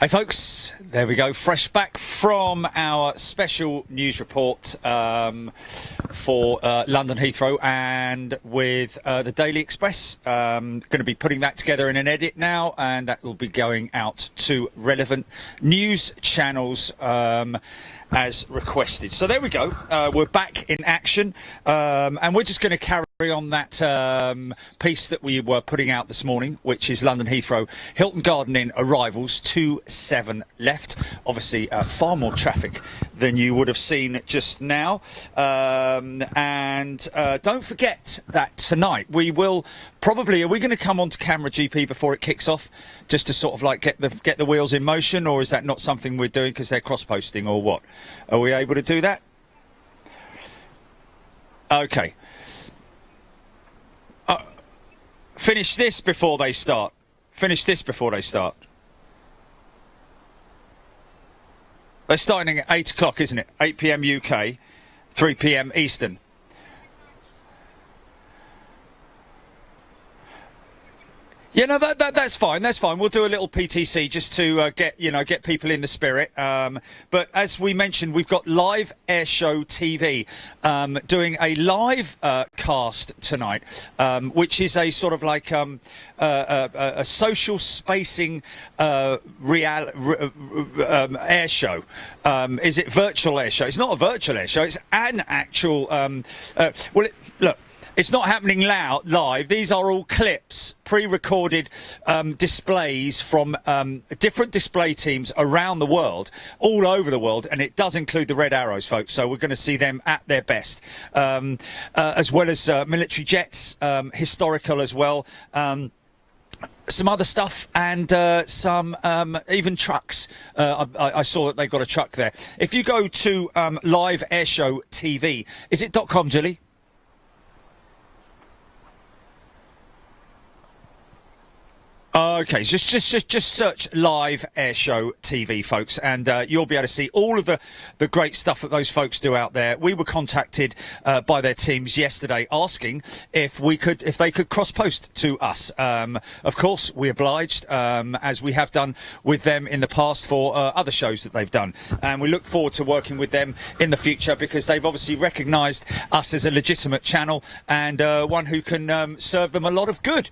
Hey folks, there we go. Fresh back from our special news report for London Heathrow, and with the Daily Express. Going to be putting that together in an edit now, and that will be going out to relevant news channels as requested. So there we go. We're back in action, and we're just going to carry on that piece that we were putting out this morning, which is London Heathrow, Hilton Garden Inn arrivals, 2-7 left. Obviously, far more traffic than you would have seen just now. And don't forget that tonight we will probably, are we going to come onto camera, GP, before it kicks off, just to sort of like get the wheels in motion, or is that not something we're doing because they're cross-posting, or what? Are we able to do that? Okay. Finish this before they start. Finish this before they start. They're starting at 8 o'clock, isn't it? 8 p.m. UK, 3 p.m. Eastern. Yeah, no, that's fine. That's fine. We'll do a little PTC just to get people in the spirit. But as we mentioned, we've got live airshow TV doing a live cast tonight, which is a sort of like a social spacing air show. Is it virtual air show? It's not a virtual air show. It's an actual. Look. It's not happening live. These are all clips, pre-recorded displays from different display teams around the world, all over the world, and it does include the Red Arrows, folks. So we're going to see them at their best, as well as military jets, historical as well. Some other stuff, and some even trucks. I saw that they've got a truck there. If you go to Live Airshow TV, is it .com, Julie? Okay, just search Live Airshow TV, folks, and you'll be able to see all of the great stuff that those folks do out there. We were contacted by their teams yesterday asking if they could cross post to us. Of course, we obliged, as we have done with them in the past for other shows that they've done, and we look forward to working with them in the future because they've obviously recognised us as a legitimate channel and one who can serve them a lot of good.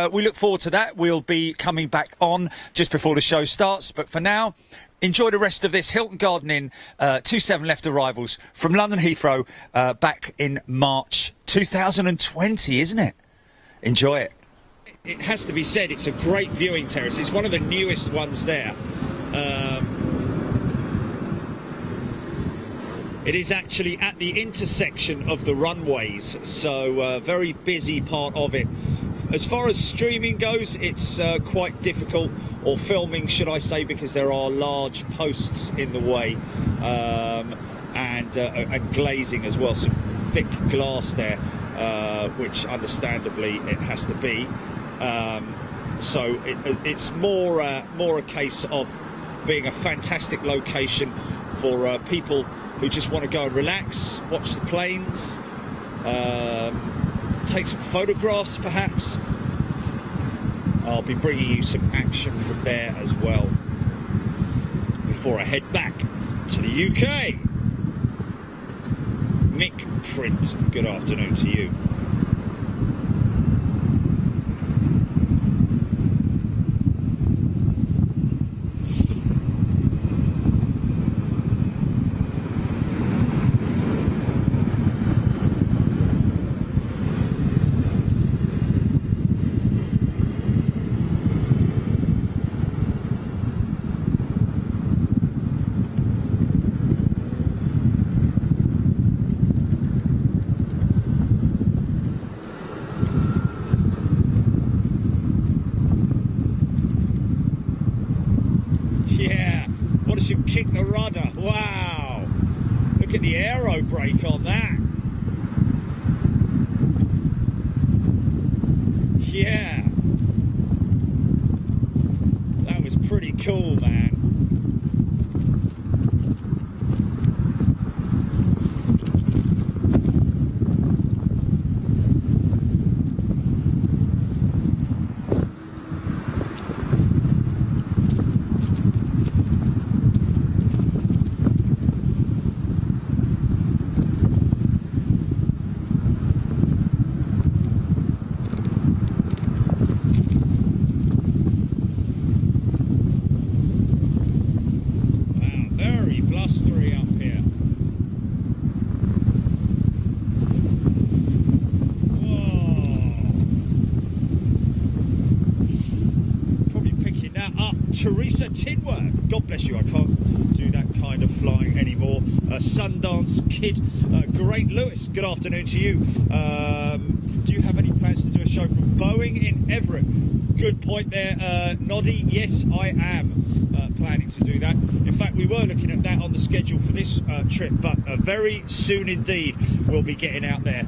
We look forward to that. We'll be coming back on just before the show starts. But for now, enjoy the rest of this Hilton Garden Inn 2-7 left arrivals from London Heathrow back in March 2020, isn't it? Enjoy it. It has to be said, it's a great viewing terrace. It's one of the newest ones there. It is actually at the intersection of the runways, so very busy part of it. As far as streaming goes, it's quite difficult, or filming, should I say, because there are large posts in the way, and glazing as well, some thick glass there, which understandably it has to be. So it's more a case of being a fantastic location for people who just want to go and relax, watch the planes, take some photographs perhaps. I'll be bringing you some action from there as well before I head back to the UK. Mick Print, good afternoon to you. Kick the rudder, wow, look at the aero brake on that. Yeah, that was pretty cool, man. Teresa Tinworth, God bless you. I can't do that kind of flying anymore. Sundance Kid, Great Lewis, good afternoon to you. Do you have any plans to do a show from Boeing in Everett? Good point there, Noddy. Yes, I am planning to do that. In fact, we were looking at that on the schedule for this trip, but very soon indeed we'll be getting out there.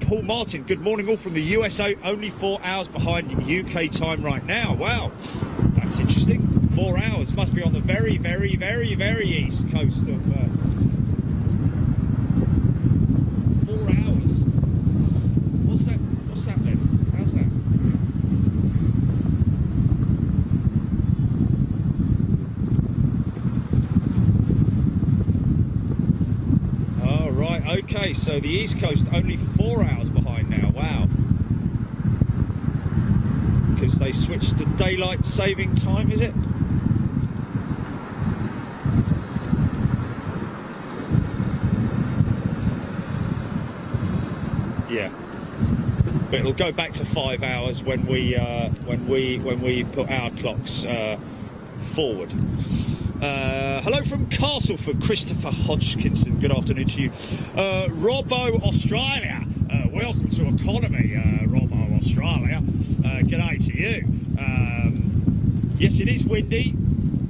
Paul Martin, good morning all from the USA, only 4 hours behind UK time right now. Wow, that's interesting. 4 hours, must be on the very, very, very, very east coast of 4 hours. What's that then? How's that? Oh, right, okay, so the East Coast only 4 hours behind now, wow. Because they switched to daylight saving time, is it? Yeah. But it'll go back to 5 hours when we put our clocks forward. Hello from Castleford, Christopher Hodgkinson. Good afternoon to you. Robbo Australia. Welcome to Economy, Robbo Australia. G'day to you. Yes, it is windy.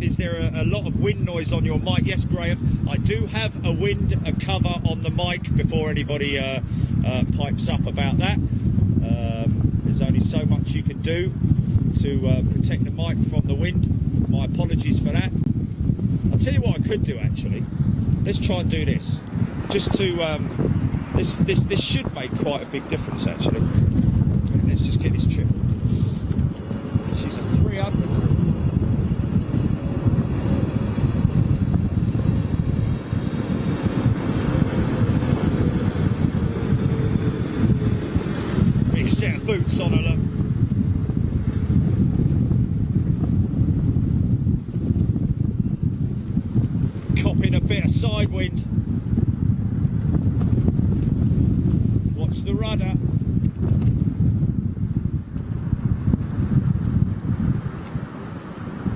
Is there a lot of wind noise on your mic? Yes, Graham. I do have a wind cover on the mic before anybody pipes up about that. There's only so much you can do to protect the mic from the wind. My apologies for that. I'll tell you what I could do actually. Let's try and do this. Just to this should make quite a big difference actually. Let's just get this trip. She's a 300. Big set of boots on her, look. Copping a bit of side wind. Watch the rudder.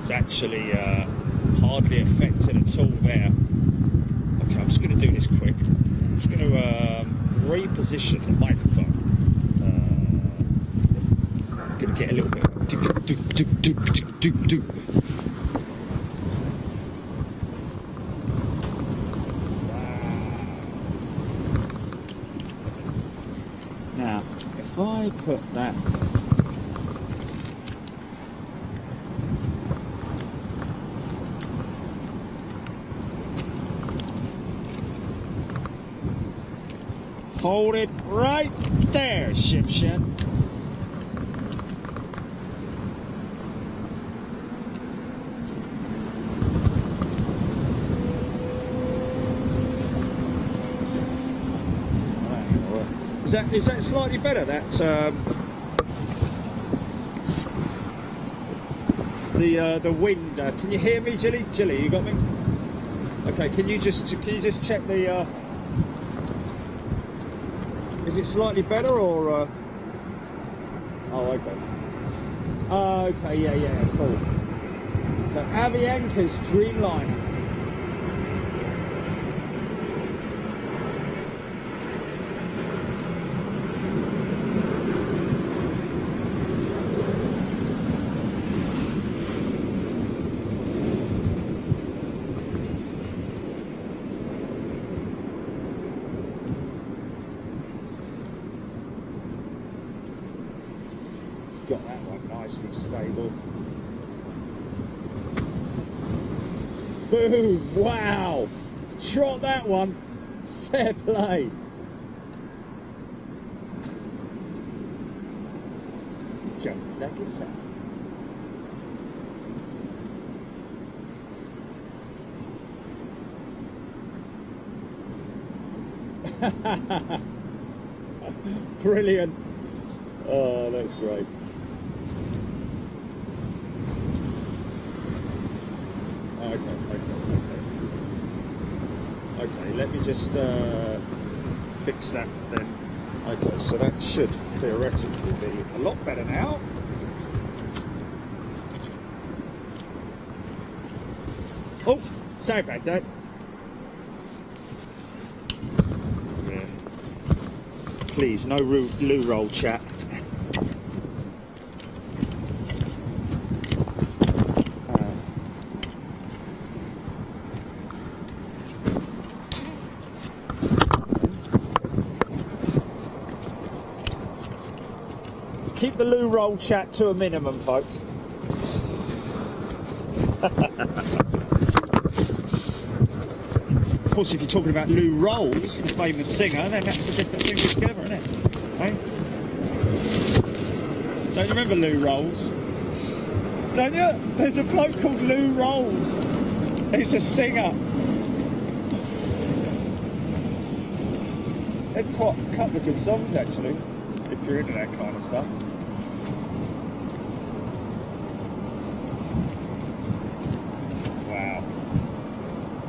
It's actually hardly affected at all there. Okay, I'm just going to do this quick. I'm just going to reposition the microphone. I'm going to get a little bit. Now, if I put that hold it right there, Shipshin. Is that slightly better? That the wind. Can you hear me, Jilly? Jilly, you got me? Okay. Can you just check the? Is it slightly better or? Oh, okay. Okay. Yeah. Cool. So Avianca's Dreamline. Got that one nicely stable. Boom! Wow! Trot that one. Fair play. Jump back inside. Brilliant. Oh, that's great. Okay, let me just fix that then. Okay, so that should theoretically be a lot better now. Oh, sorry about that. Yeah. Please, no loo roll chat. Keep the loo roll chat to a minimum, folks. Of course, if you're talking about Lou Rolls, the famous singer, then that's a different thing altogether, isn't it? Hey? Don't you remember Lou Rolls? Don't you? There's a bloke called Lou Rolls. He's a singer. They've quite a couple of good songs, actually, if you're into that kind of stuff.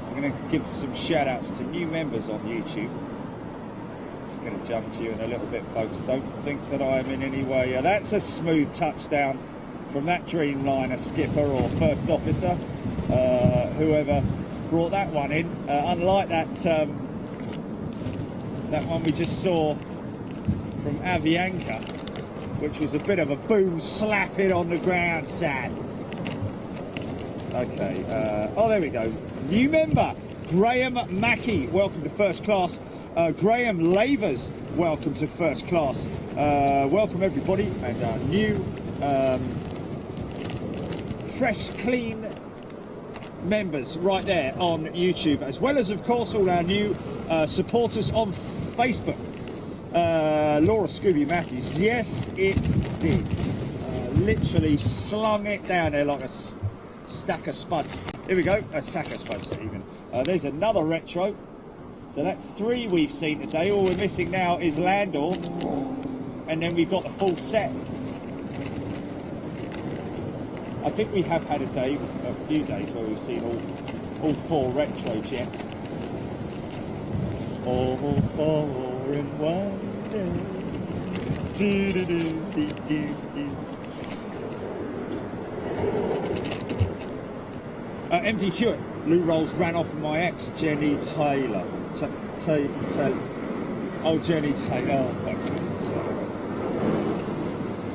I'm going to give some shout outs to new members on YouTube. Just going to jump to you in a little bit, folks. Don't think that I'm in any way. That's a smooth touchdown from that Dreamliner skipper or first officer, whoever brought that one in. Unlike that that one we just saw from Aviation, which was a bit of a boom slap it on the ground sad. Okay, oh there we go. New member, Graham Mackey, welcome to first class. Graham Lavers, welcome to first class. Welcome everybody, and our new fresh, clean members right there on YouTube, as well as of course all our new supporters on Facebook. Laura Scooby Matthews, yes it did. Literally slung it down there like a stack of spuds. Here we go, a sack of spuds even. There's another retro. So that's 3 we've seen today. All we're missing now is Landor, and then we've got the full set. I think we have had a few days where we've seen all 4 retro jets. All 4 in one day. MD Hewitt, Lou Rolls ran off with my ex, Jenny Taylor. Oh, Jenny Taylor. Oh, thank goodness.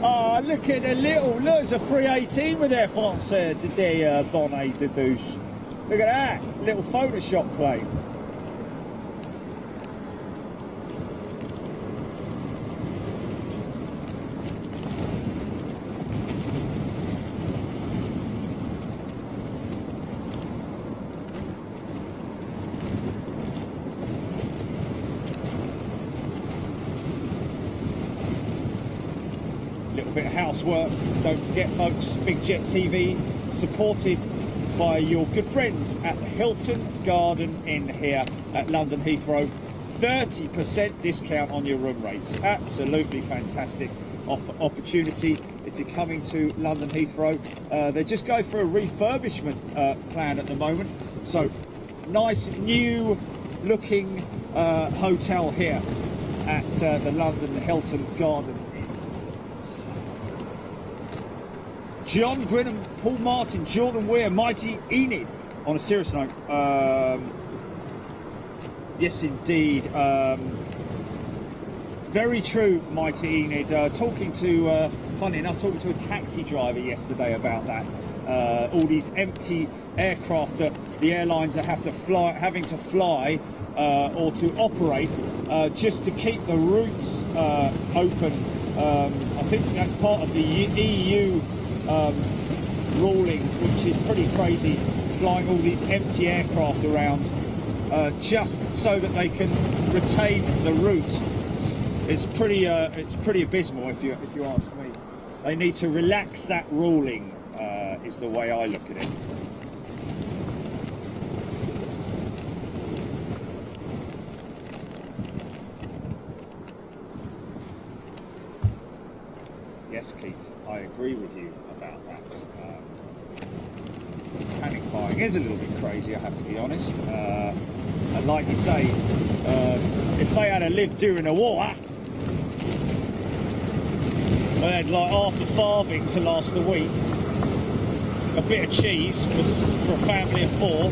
Oh, look at the little, look, it's a 318 with Air France today, Bonnet de Douche. Look at that, little Photoshop plane. Bit of housework. Don't forget, folks, Big Jet TV supported by your good friends at the Hilton Garden Inn here at London Heathrow. 30% discount on your room rates. Absolutely fantastic opportunity if you're coming to London Heathrow. They just go for a refurbishment plan at the moment. So nice new looking hotel here at the London Hilton Garden. John Grinham, Paul Martin, Jordan Weir, Mighty Enid. On a serious note, yes indeed, very true, Mighty Enid. Talking to, funny enough, talking to a taxi driver yesterday about that. All these empty aircraft that the airlines are having to fly or to operate just to keep the routes open. I think that's part of the EU ruling, which is pretty crazy, flying all these empty aircraft around just so that they can retain the route. It's pretty abysmal if you ask me. They need to relax that ruling, is the way I look at it. Yes, Keith, I agree with you about that. Panic buying is a little bit crazy, I have to be honest. And like you say, if they had to live during a war, they had like half a farthing to last a week. a bit of cheese for a family of 4.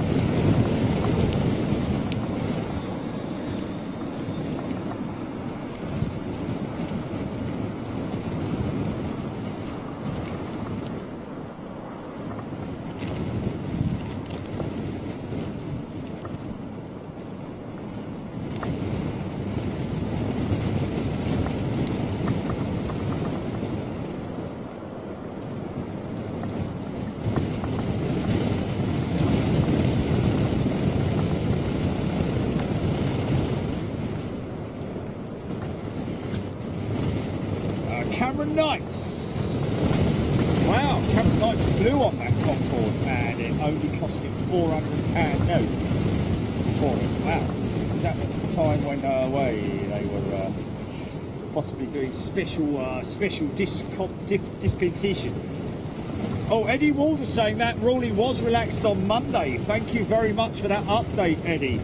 Cameron Knights. Wow, Cameron Knights flew on that Concorde and it only cost him £400 notes for it. Wow. Is that at the time when they were possibly doing special dispensation? Oh, Eddie Walder saying that ruling was relaxed on Monday. Thank you very much for that update, Eddie.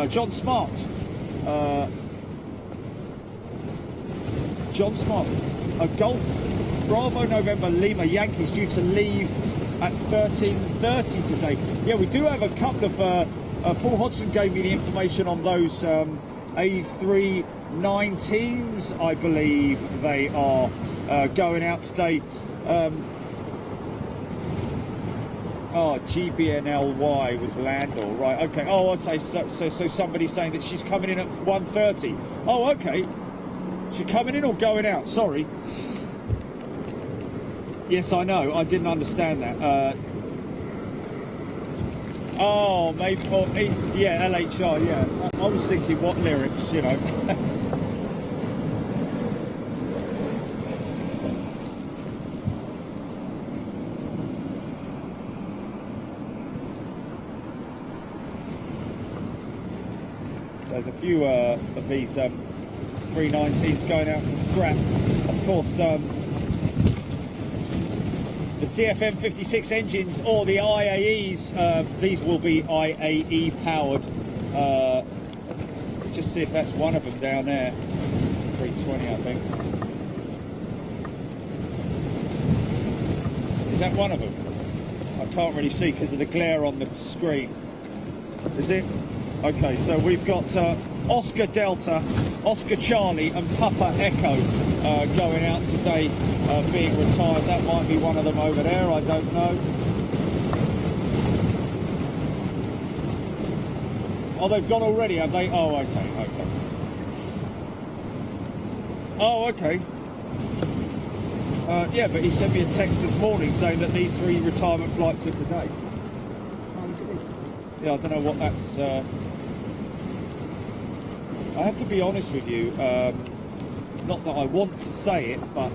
John Smart. John Smart, a Golf Bravo November Lima Yankees due to leave at 13:30 today. Yeah, we do have a couple of, Paul Hodgson gave me the information on those A319s, I believe they are going out today. Oh, GBNLY was Landor, right, okay. Oh, I say, so somebody's saying that she's coming in at 1:30. Oh, okay. She coming in or going out? Sorry. Yes, I know. I didn't understand that. Oh, maybe. Oh, yeah, LHR. Yeah. I was thinking, what lyrics? You know. There's a few of these 319s going out for scrap. Of course, the CFM 56 engines or the IAEs, these will be IAE powered. Just see if that's one of them down there. It's 320, I think. Is that one of them? I can't really see because of the glare on the screen. Is it? Okay, so we've got Oscar Delta, Oscar Charlie and Papa Echo going out today, being retired. That might be one of them over there, I don't know. Oh, they've gone already, have they? Oh, okay, okay. Oh, okay. Yeah, but he sent me a text this morning saying that these 3 retirement flights are today. Oh, goodness. Yeah, I don't know what that's... I have to be honest with you, not that I want to say it, but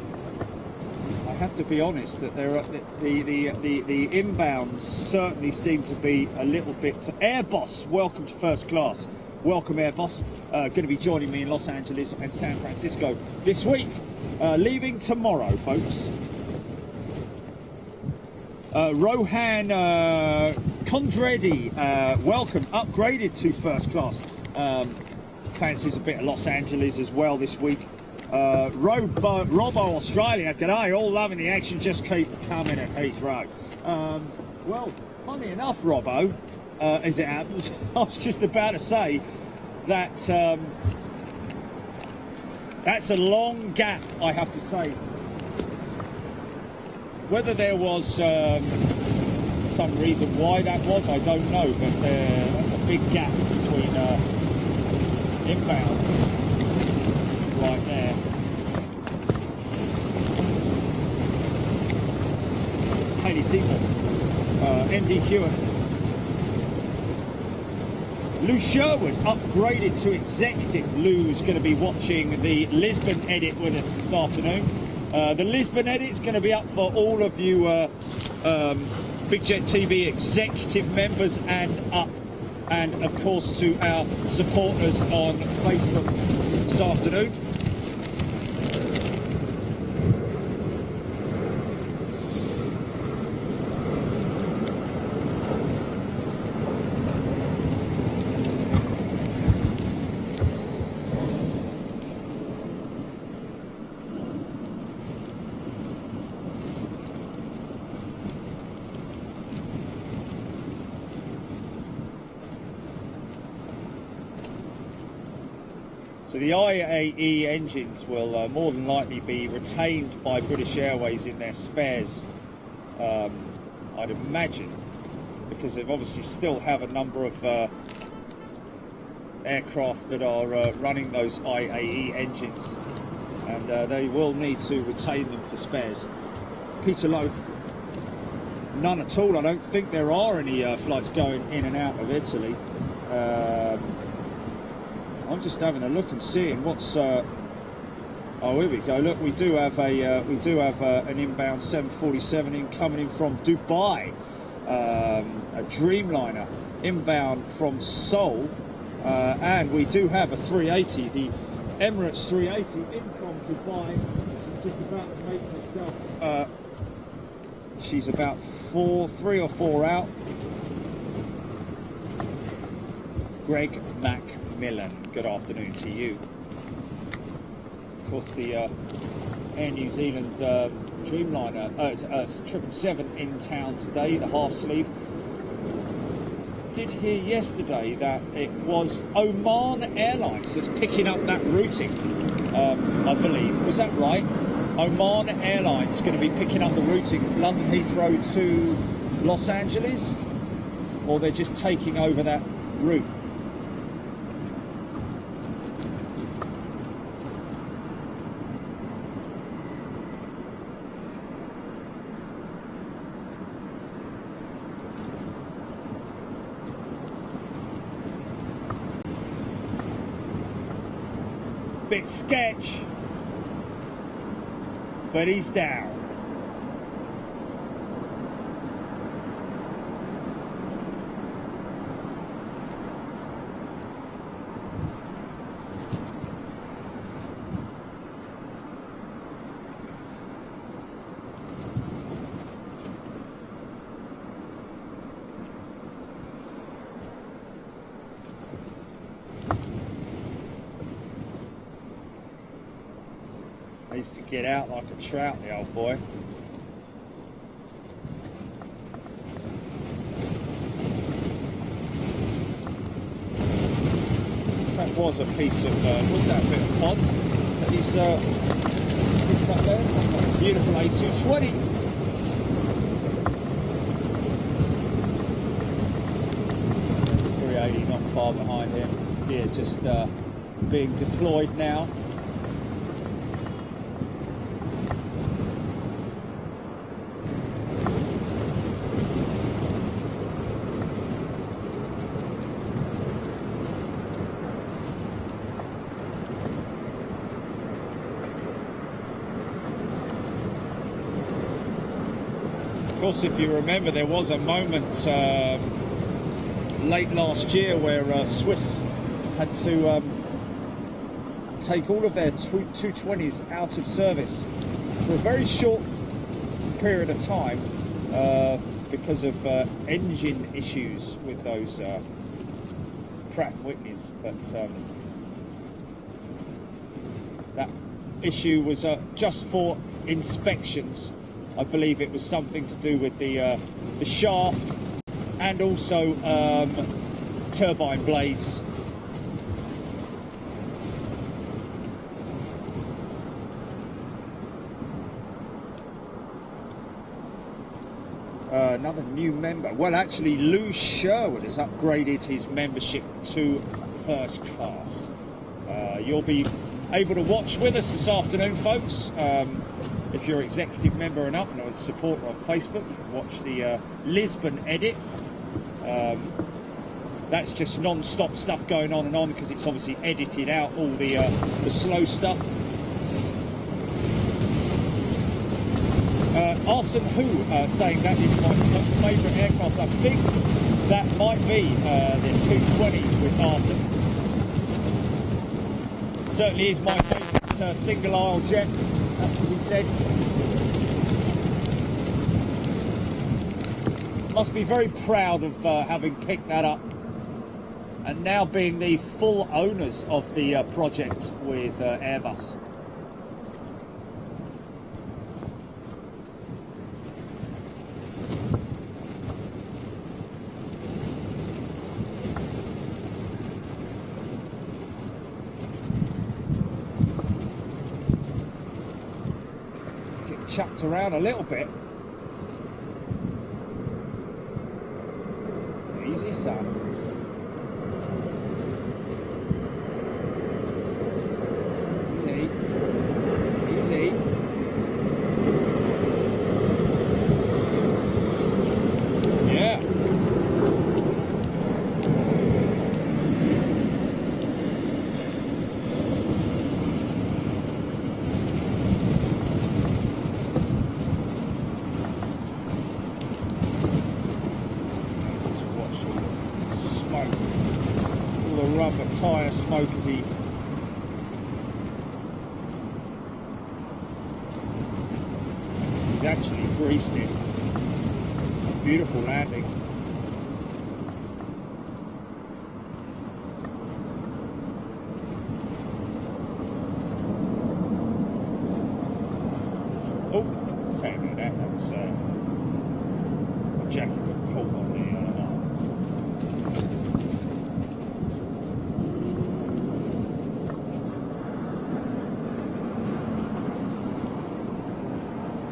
I have to be honest that there are the inbounds certainly seem to be a little bit. Airboss, welcome to first class. Welcome, Airboss. Going to be joining me in Los Angeles and San Francisco this week. Leaving tomorrow, folks. Rohan Condredi, welcome, upgraded to first class. Fancies a bit of Los Angeles as well this week. Robbo Australia, g'day, all loving the action, just keep coming at Heathrow. Well, funny enough, Robbo, as it happens, I was just about to say that that's a long gap, I have to say. Whether there was some reason why that was, I don't know, but that's a big gap between inbounds right there. Hayley Seymour, MD Hewitt. Lou Sherwood upgraded to executive. Lou's going to be watching the Lisbon edit with us this afternoon. The Lisbon edit's going to be up for all of you Big Jet TV executive members and up. And of course to our supporters on Facebook this afternoon. So the IAE engines will more than likely be retained by British Airways in their spares, I'd imagine, because they obviously still have a number of aircraft that are running those IAE engines, and they will need to retain them for spares. Peter Lowe, none at all. I don't think there are any flights going in and out of Italy. I'm just having a look and seeing what's. Oh, here we go. Look, we do have an inbound 747 coming in from Dubai, a Dreamliner inbound from Seoul, and we do have a 380, the Emirates 380 in from Dubai. She's just about to make herself. She's about 3 or 4 out. Greg Macmillan, good afternoon to you. Of course, the Air New Zealand Dreamliner 777 in town today, the half sleeve. Did hear yesterday that it was Oman Airlines that's picking up that routing, I believe. Was that right? Oman Airlines going to be picking up the routing London Heathrow to Los Angeles, or they're just taking over that route? Bit sketch, but he's down. Needs to get out like a trout, the old boy. That was a piece of, was that a bit of fun that he's picked up there? Beautiful A220. .380 not far behind him. Yeah, just being deployed now. Of course, if you remember, there was a moment late last year where Swiss had to take all of their 220s out of service for a very short period of time because of engine issues with those Pratt & Whitneys. But that issue was just for inspections. I believe it was something to do with the shaft and also turbine blades. Another new member. Well, actually, Lou Sherwood has upgraded his membership to first class. You'll be able to watch with us this afternoon, folks. If you're executive member and up and a supporter on Facebook, you can watch the Lisbon edit. That's just non-stop stuff going on and on because it's obviously edited out all the slow stuff. Arson Who saying that is my favourite aircraft. I think that might be the 220 with Arson. Certainly is my favourite single aisle jet. That's what he said. Must be very proud of having picked that up and now being the full owners of the project with Airbus. chucked around a little bit. Easy, son. Easy. Easy. Yeah. Rubber tyre smoke as he's actually greased it. Beautiful landing. Oh, saying that was the jacket got caught on the arm.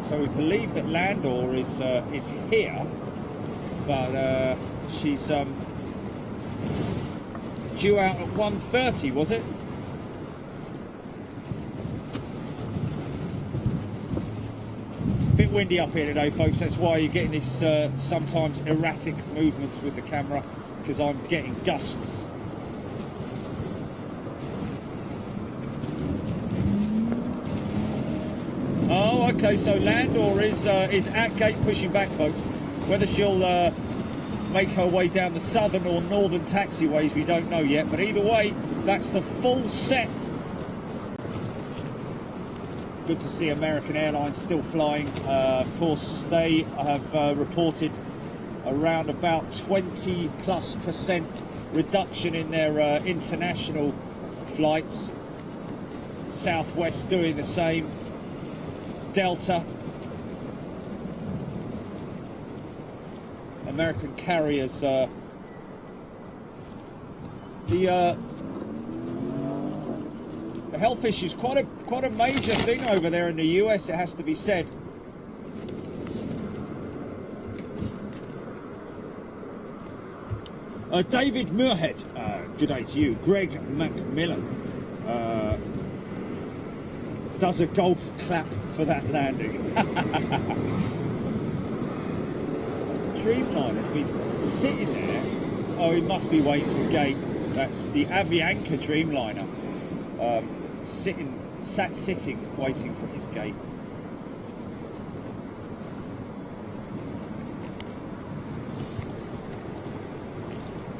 So we believe that Landor is here, but she's due out at 1:30, was it? A bit windy up here today, folks. That's why you're getting this sometimes erratic movements with the camera, because I'm getting gusts. Oh, okay, so Landor is at gate pushing back, folks. Whether she'll make her way down the southern or northern taxiways, we don't know yet. But either way, that's the full set. Good to see American Airlines still flying. Of course, they have reported around about 20+% reduction in their international flights. Southwest doing the same. Delta, American carriers, the health issues quite a major thing over there in the US, it has to be said. David Muirhead, good day to you. Greg Macmillan does a golf clap for that landing. Dreamliner has been sitting there. Oh, he must be waiting for a gate. That's the Aviation Dreamliner, sitting, waiting for his gate.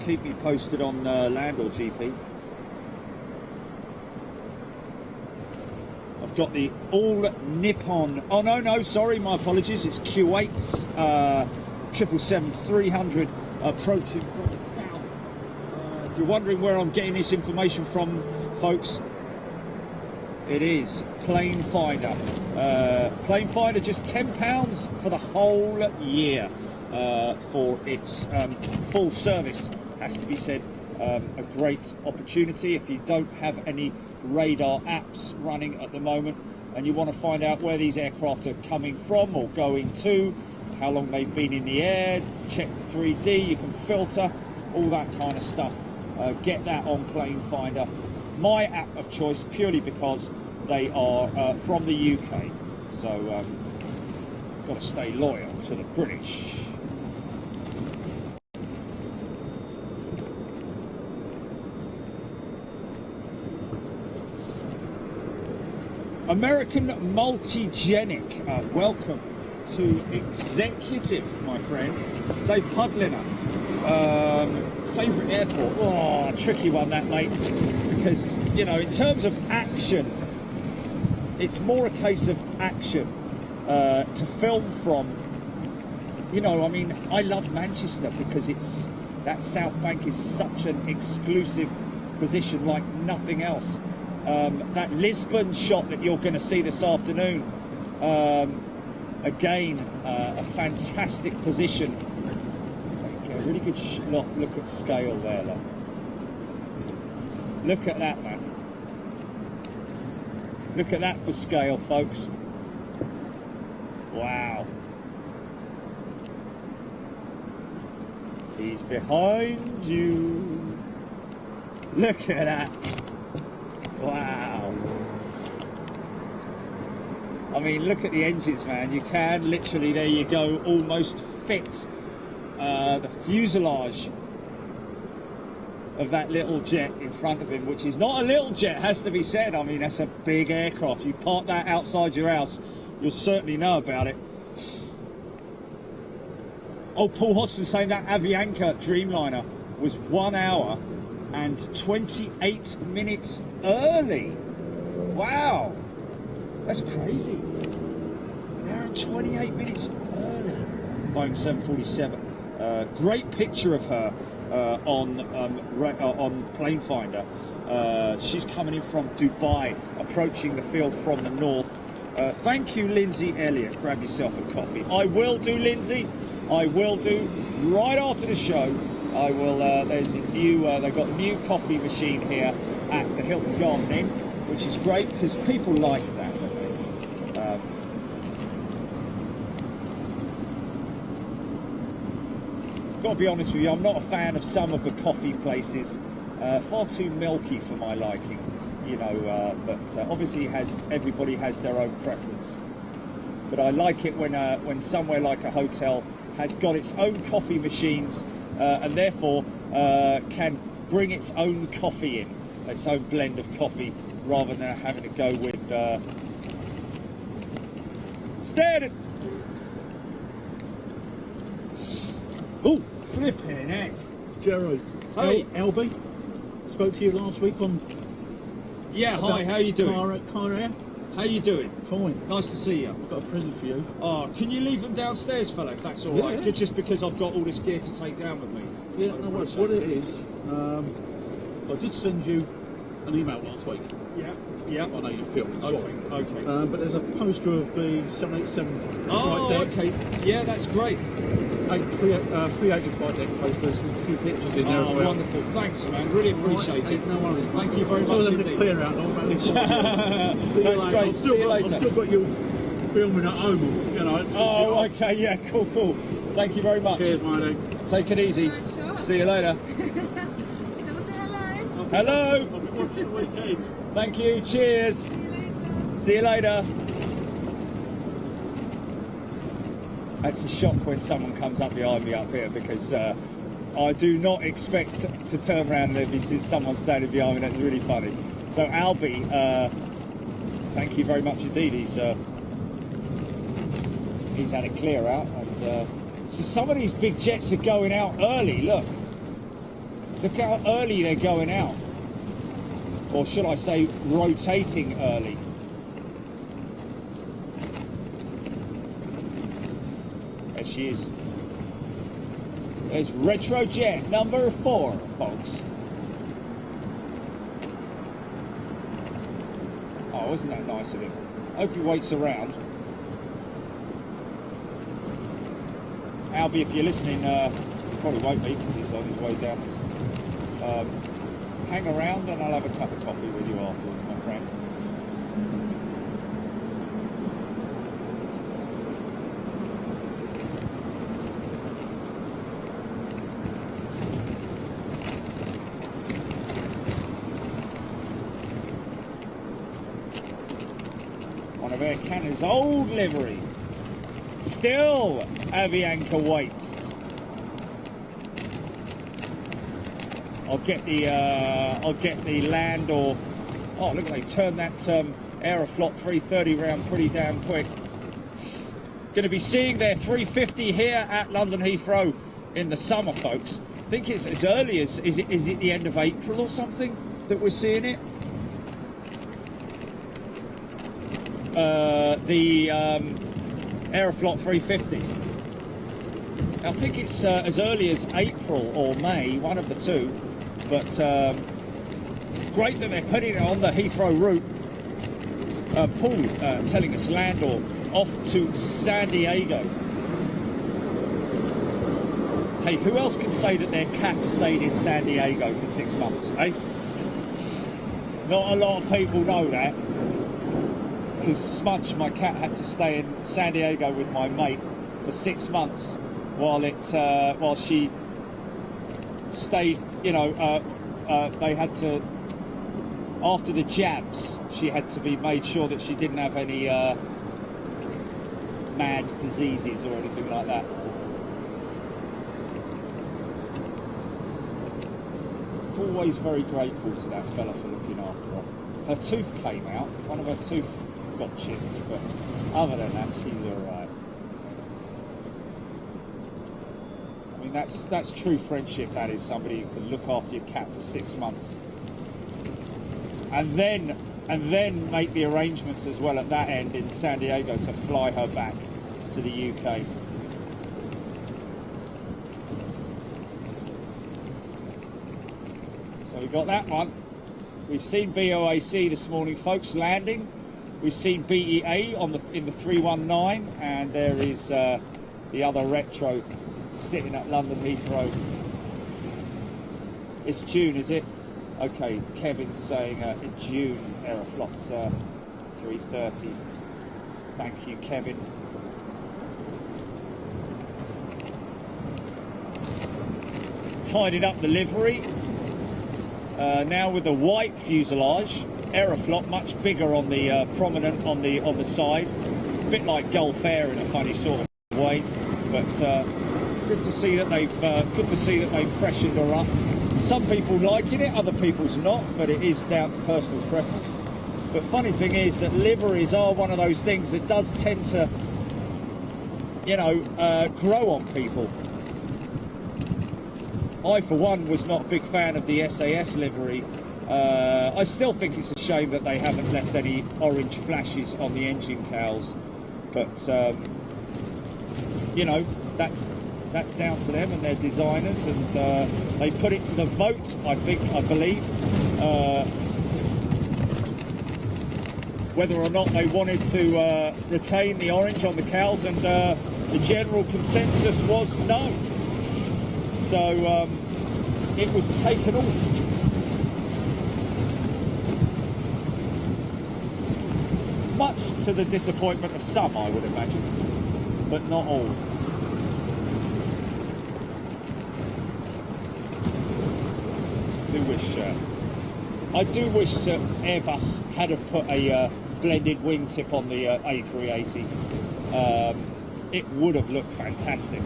Keep me posted on Landor GP. I've got the all Nippon. Oh no, sorry, my apologies. It's Q8's 777-300 approaching from the south. If you're wondering where I'm getting this information from, folks, it is Plane Finder. Plane Finder, just £10 for the whole year for its full service. Has to be said, a great opportunity if you don't have any radar apps running at the moment and you want to find out where these aircraft are coming from or going to, how long they've been in the air, check the 3D, you can filter, all that kind of stuff. Get that on Plane Finder. My app of choice, purely because they are from the UK, so got to stay loyal to the British. American Multigenic, welcome to Executive, my friend. Dave Pudliner, favourite airport? Oh, tricky one that, mate, because, you know, in terms of action, it's more a case of action to film from. You know, I mean, I love Manchester because it's, that South Bank is such an exclusive position like nothing else. That Lisbon shot that you're going to see this afternoon, again, a fantastic position. Okay, a really good look at scale there. Look at that, man. Look at that for scale, folks. Wow. He's behind you. Look at that. Wow. I mean, look at the engines, man. You can literally, there you go, almost fit the fuselage of that little jet in front of him, which is not a little jet, has to be said. I mean, that's a big aircraft. You park that outside your house, you'll certainly know about it. Oh, Paul Hodgson saying that Avianca Dreamliner was 1 hour and 28 minutes early. Wow, that's crazy. An hour and 28 minutes early. Boeing 747. Great picture of her on Plane Finder. She's coming in from Dubai, approaching the field from the north. Thank you, Lindsay Elliott. Grab yourself a coffee. I will do, Lindsay. I will do. Right after the show, I will. There's a new. They've got a new coffee machine here at the Hilton Garden Inn, which is great because people like that. Don't they? Got to be honest with you, I'm not a fan of some of the coffee places. Far too milky for my liking, you know. But obviously, everybody has their own preference. But I like it when somewhere like a hotel has got its own coffee machines and therefore can bring its own coffee in, its own blend of coffee, rather than having to go with standard. Oh, flipping heck. Jerry. Hey. LB. Spoke to you last week on... Yeah, hi, how you doing? Car Air. How you doing? Fine. Nice to see you. I've got a present for you. Oh, can you leave them downstairs, fella, if that's all Yeah, right? yeah. Just because I've got all this gear to take down with me. Yeah, no worries. What it is, I did send you an email last week. Yeah, yeah. I know you filmed, sorry. Okay. But there's a poster of the 787 Oh, flight deck. okay. Yeah, that's great. 380 flight deck posters and a few pictures in there as well. Wonderful. Thanks, man. Really appreciate it. No worries. Thank you very So much I'm indeed. clear out all about this. That's great. See you later. I've still got you filming at home, you know. Oh, okay. Yeah, cool. Thank you very much. Cheers, mate. Take it easy. Sure. See you later. Hello. I'll be watching the weekend. Thank you. Cheers. See you later. It's a shock when someone comes up behind me up here because I do not expect to turn around and be seeing someone standing behind me. That's really funny. So Albie, thank you very much indeed. He's had a clear out, and so some of these big jets are going out early. Look how early they're going out, or should I say, rotating early. There she is. There's Retrojet number 4, folks. Oh, isn't that nice of him? Hope he waits around. Albie, if you're listening, he probably won't be because he's on his way down this. Hang around and I'll have a cup of coffee with you afterwards, my friend. One of Air Canada's old livery. Still Avianca waits. I'll get the land, or oh look, they turned that Aeroflot 330 round pretty damn quick. Going to be seeing their 350 here at London Heathrow in the summer, folks. I think it's as early as is it the end of April or something that we're seeing it. The Aeroflot 350. I think it's as early as April or May, one of the two. But great that they're putting it on the Heathrow route. Paul telling us Landor off to San Diego. Hey, who else can say that their cat stayed in San Diego for 6 months, eh? Not a lot of people know that. because Smudge, my cat, had to stay in San Diego with my mate for 6 months while she stayed. You know, they had to, after the jabs, she had to be made sure that she didn't have any mad diseases or anything like that. Always very grateful to that fella for looking after her. Her tooth came out, one of her teeth got chipped, but other than that, she's alright. I mean, that's true friendship, that is, somebody who can look after your cat for 6 months. And then make the arrangements as well at that end in San Diego to fly her back to the UK. We got that one. We've seen BOAC this morning, folks, landing. We've seen BEA in the 319, and there is the other retro sitting at London Heathrow. It's June, is it? Okay, Kevin's saying in June, Aeroflot's 3:30. Thank you, Kevin. Tidied up the livery. Now with the white fuselage, Aeroflot much bigger on the prominent on the side, a bit like Gulf Air in a funny sort of way. But good to see that they've freshened her up. Some people liking it, other people's not, but it is down to personal preference. But funny thing is that liveries are one of those things that does tend to, you know, grow on people. I, for one, was not a big fan of the SAS livery. I still think it's a shame that they haven't left any orange flashes on the engine cowls. But, you know, that's down to them and their designers. And they put it to the vote, I believe, whether or not they wanted to retain the orange on the cowls. And the general consensus was no. So it was taken off. Much to the disappointment of some, I would imagine, but not all. I do wish that Airbus had have put a blended wingtip on the A380. It would have looked fantastic.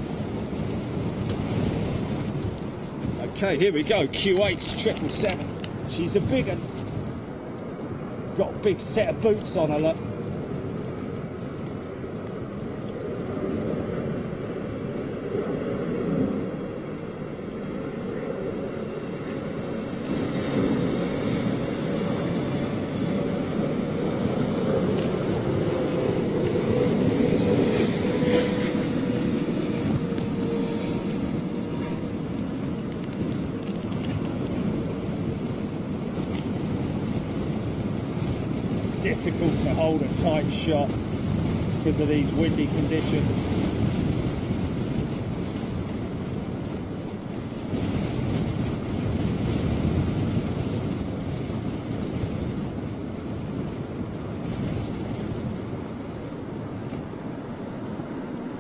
Okay, here we go, Q8's 777. She's a big one. Got a big set of boots on her, look. Difficult to hold a tight shot because of these windy conditions.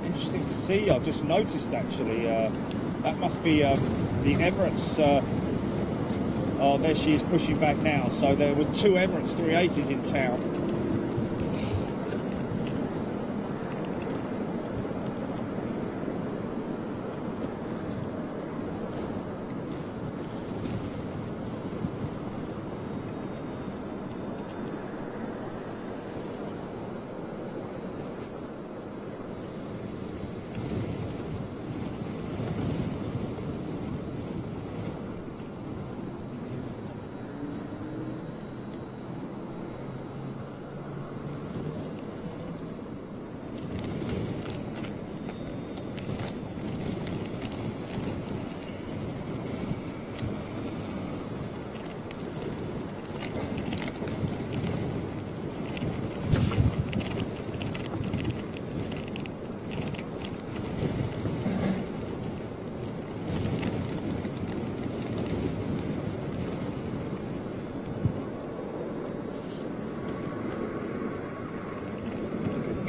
Interesting to see. I've just noticed actually that must be the Emirates. Oh, there she is pushing back now. So there were 2 Emirates 380s in town.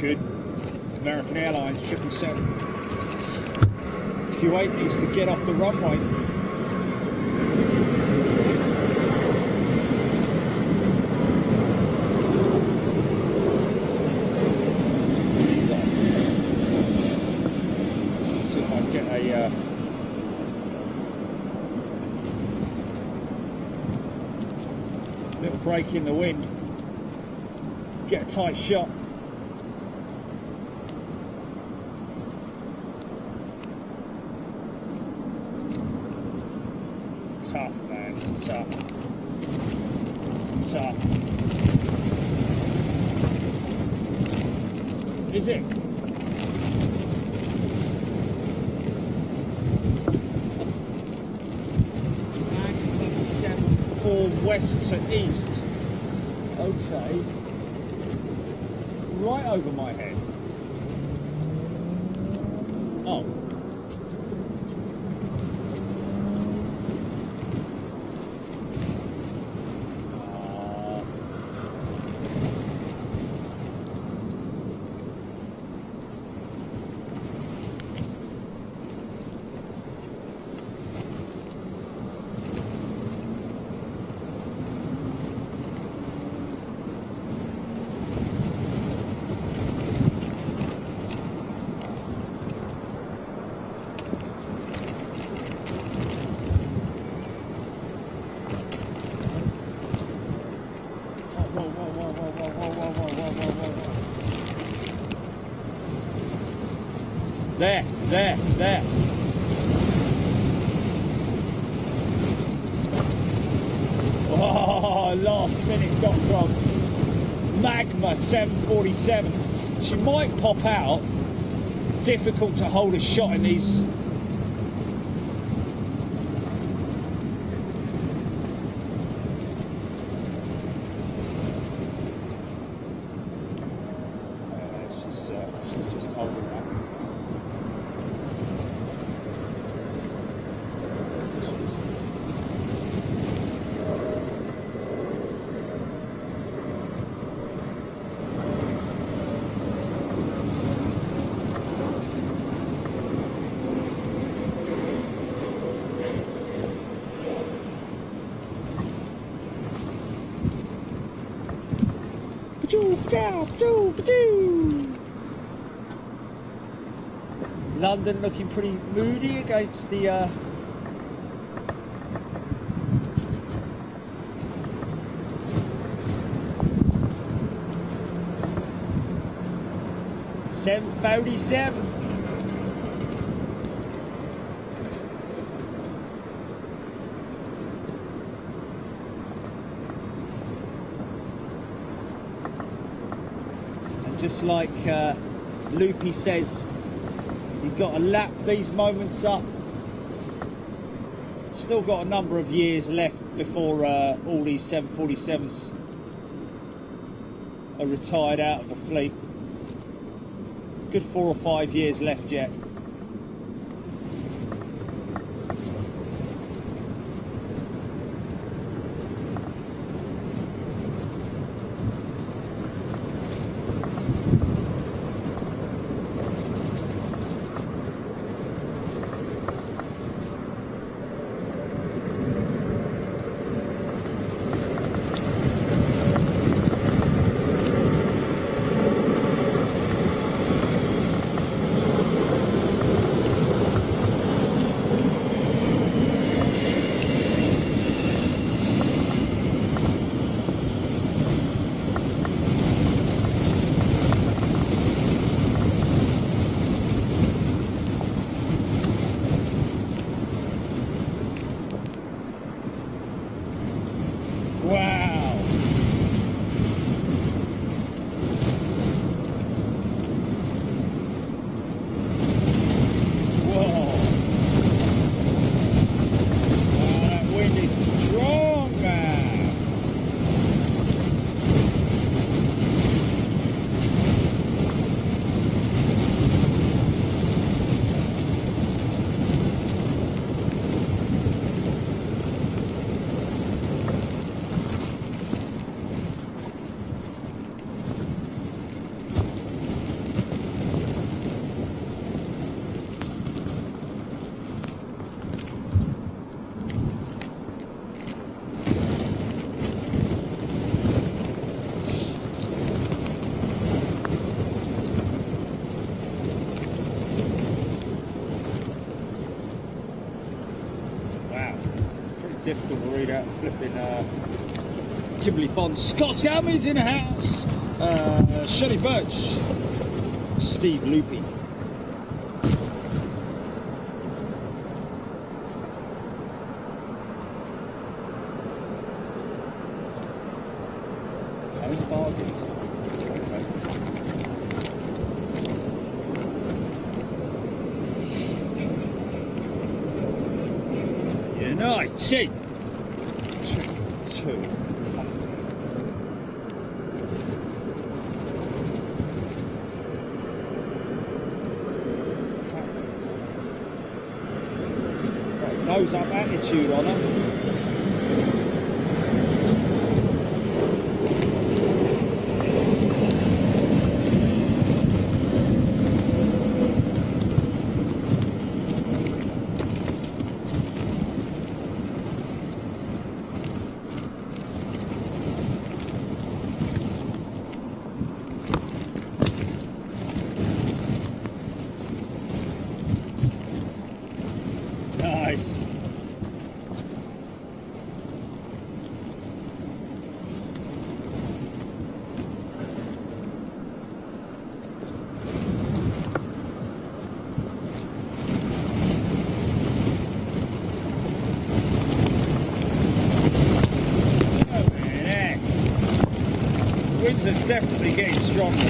good. American Airlines 777. Q8 needs to get off the runway. He's off. Let's see if I can get a little break in the wind. Get a tight shot. Tough, man, it's tough. Tough. Is it? Magma 74 west to east. Okay. Right over my head. Oh. There. Oh, last minute got from Magma 747. She might pop out. Difficult to hold a shot in these. She's just holding that. London looking pretty moody against the $747. Just like Loopy says, you've got to lap these moments up. Still got a number of years left before all these 747s are retired out of the fleet. Good 4 or 5 years left yet. difficult to read out flipping Kimberly Bond. Scott Scalmy's in the house. Shelley Birch. Steve Loopy. Home bargains. Okay. United. 2. Nose up attitude on her. Nice. Winds are definitely getting stronger.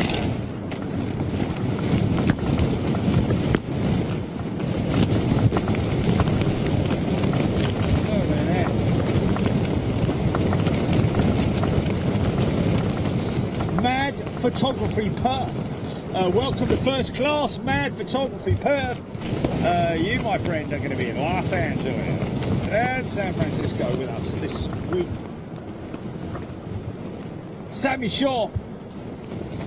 Mad Photography Perth. Welcome to first class Mad Photography Perth. You, my friend, are going to be in Los Angeles and San Francisco with us this week. Sammy Shaw,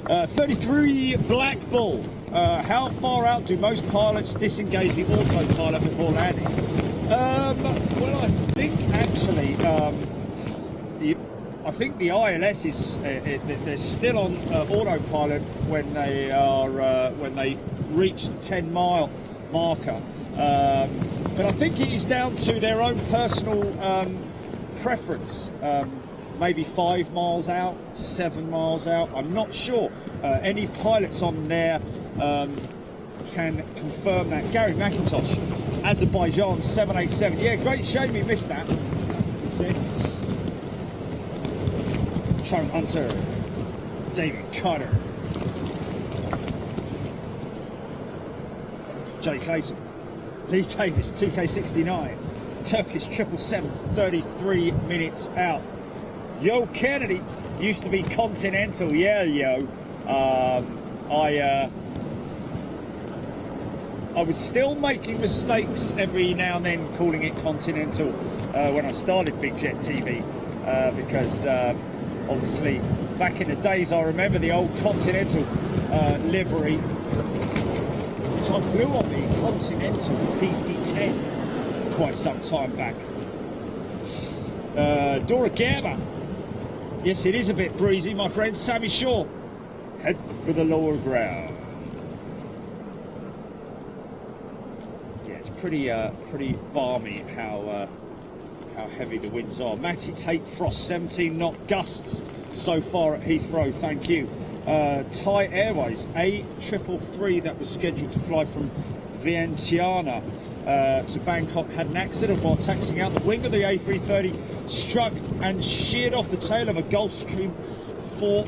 33 Black Bull. How far out do most pilots disengage the autopilot before landing? Well, I think actually, I think the ILS is they're still on autopilot when they are when they reach the 10-mile marker. But I think it is down to their own personal preference. Maybe 5 miles out, 7 miles out, I'm not sure. Any pilots on there can confirm that. Gary McIntosh, Azerbaijan 787. Yeah, great shame we missed that. Charlie Hunter, David Carter, Jay Clayton, Lee Davis 2K69, Turkish 777, 33 minutes out. Yo Kennedy used to be Continental, yeah, yo. I was still making mistakes every now and then calling it Continental when I started Big Jet TV because obviously back in the days I remember the old Continental livery, which I flew on the Continental DC-10 quite some time back. Dora Gerber. Yes, it is a bit breezy, my friend. Sammy Shaw, head for the lower ground. Yeah, it's pretty balmy how heavy the winds are. Matty Tate Frost, 17 knot gusts so far at Heathrow. Thank you. Thai Airways A333 that was scheduled to fly from Vientiane to Bangkok had an accident while taxiing out. The wing of the A330 struck and sheared off the tail of a Gulfstream 4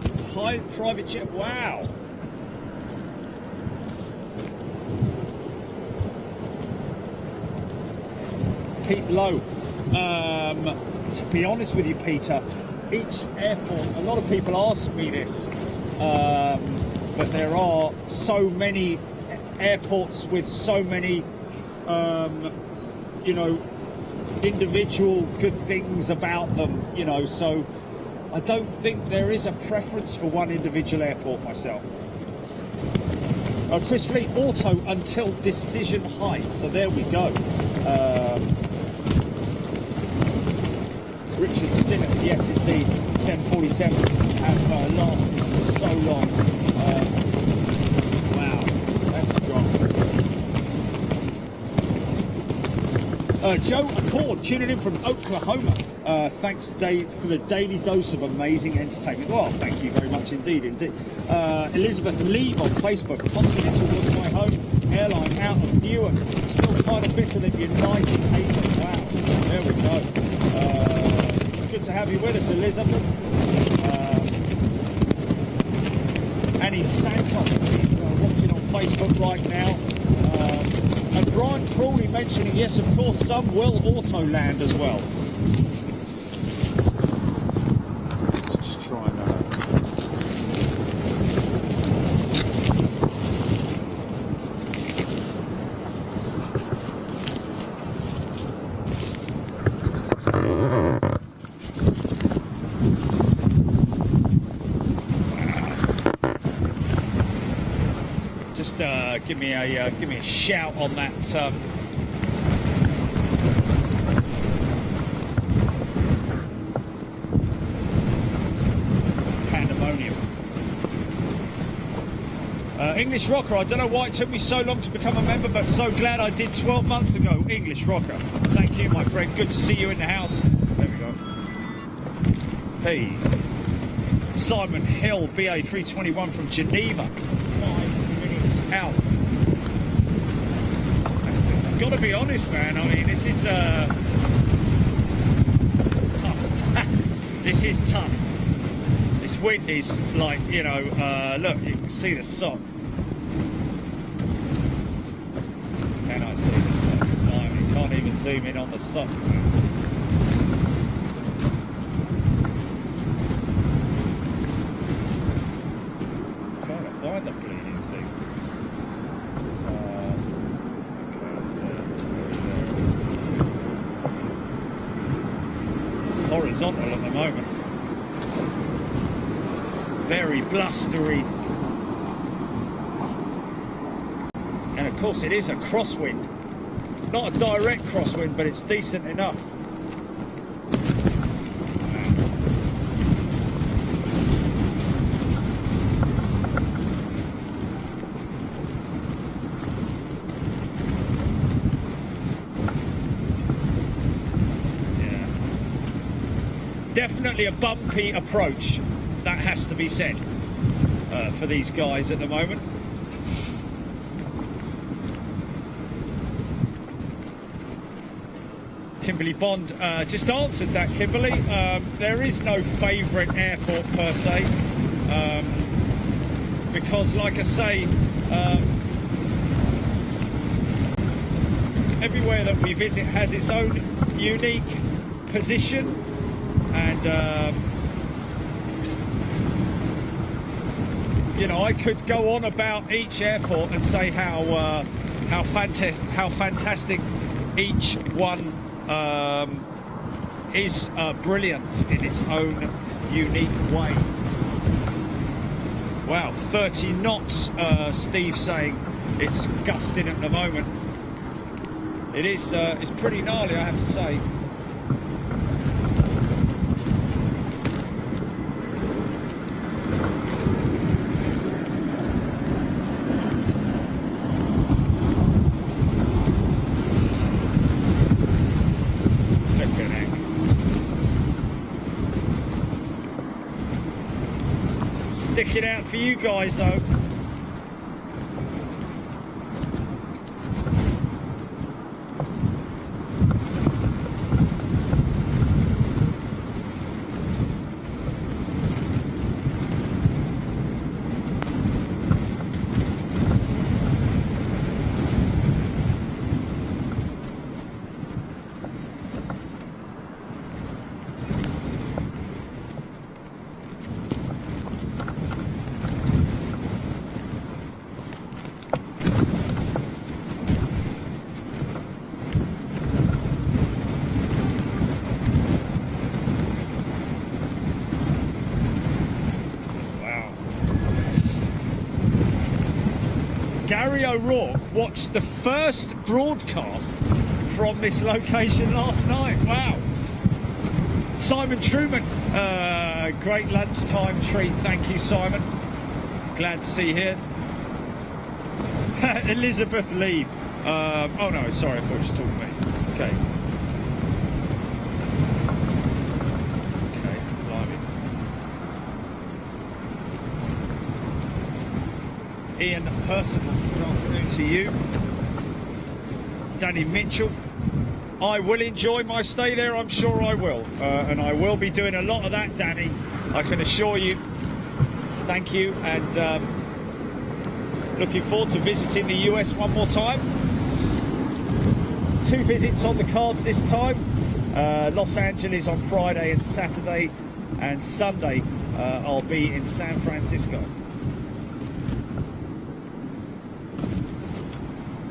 private jet. Wow. Pete Lowe. To be honest with you, Peter, each airport, a lot of people ask me this, but there are so many airports with so many you know, individual good things about them, you know, so I don't think there is a preference for one individual airport myself. Chris Fleet, auto until decision height, so there we go. Richard Sinnott, yes indeed, 747 have lasted so long. Wow, that's strong. Joe Accord tuning in from Oklahoma. Thanks, Dave, for the daily dose of amazing entertainment. Well, thank you very much indeed. Elizabeth Lee on Facebook. Continental was my home. Airline out of Newark. Still kind of bitter that United hated. Wow. There we go. Good to have you with us, Elizabeth. Annie Santos is watching on Facebook right now. And Brian Crawley mentioning, yes, of course, some will auto land as well. Let's just try and... Just give me a shout on that. Pandemonium. English Rocker. I don't know why it took me so long to become a member, but so glad I did 12 months ago. English Rocker. Thank you, my friend. Good to see you in the house. There we go. Hey, Simon Hill, BA 321 from Geneva. 5 minutes out. I've got to be honest, man. I mean, this is tough. This is tough. This wind is like, you know, look, you can see the sock. Can I see the sock? No, I mean, can't even zoom in on the sock. I'm trying to find the bleeding thing. Horizontal at the moment. Very blustery. And of course it is a crosswind. Not a direct crosswind, but it's decent enough. Definitely a bumpy approach, that has to be said, for these guys at the moment. Kimberly Bond just answered that, Kimberly. There is no favourite airport per se, because like I say, everywhere that we visit has its own unique position. And you know, I could go on about each airport and say how fantastic each one is brilliant in its own unique way. Wow, 30 knots, Steve saying. It's gusting at the moment. It is. It's pretty gnarly, I have to say. Stick it out for you guys though. Gary O'Rourke watched the first broadcast from this location last night. Wow. Simon Truman, great lunchtime treat. Thank you, Simon. Glad to see you here. Elizabeth Lee. Oh no, sorry, I thought she was talking to me. Okay. personal good afternoon to you. Danny Mitchell. I will enjoy my stay there, I'm sure I will. And I will be doing a lot of that, Danny, I can assure you. Thank you, and looking forward to visiting the US one more time. 2 visits on the cards this time. Los Angeles on Friday and Saturday, and Sunday I'll be in San Francisco.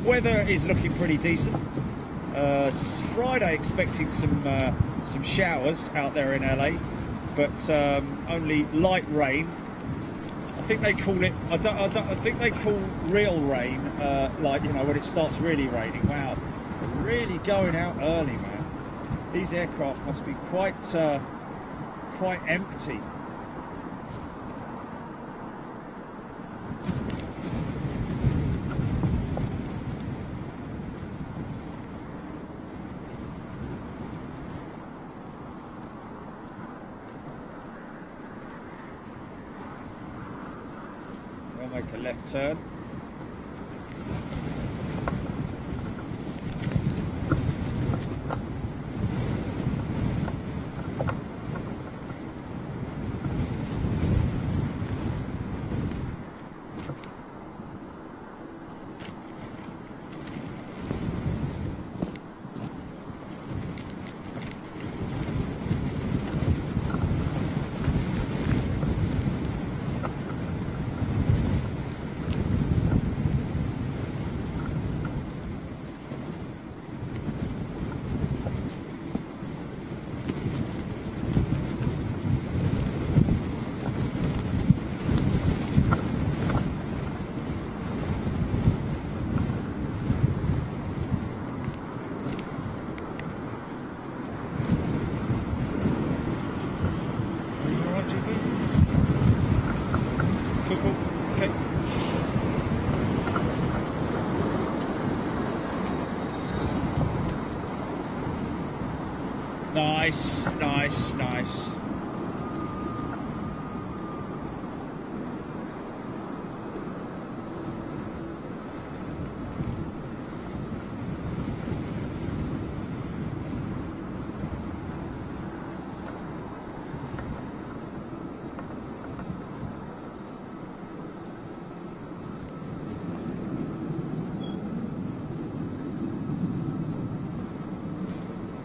Weather is looking pretty decent. Friday expecting some showers out there in LA, but only light rain. I think they call it. I think they call real rain, like, you know, when it starts really raining. Wow, really going out early, man. These aircraft must be quite empty. We'll make a left turn. Nice, nice, nice.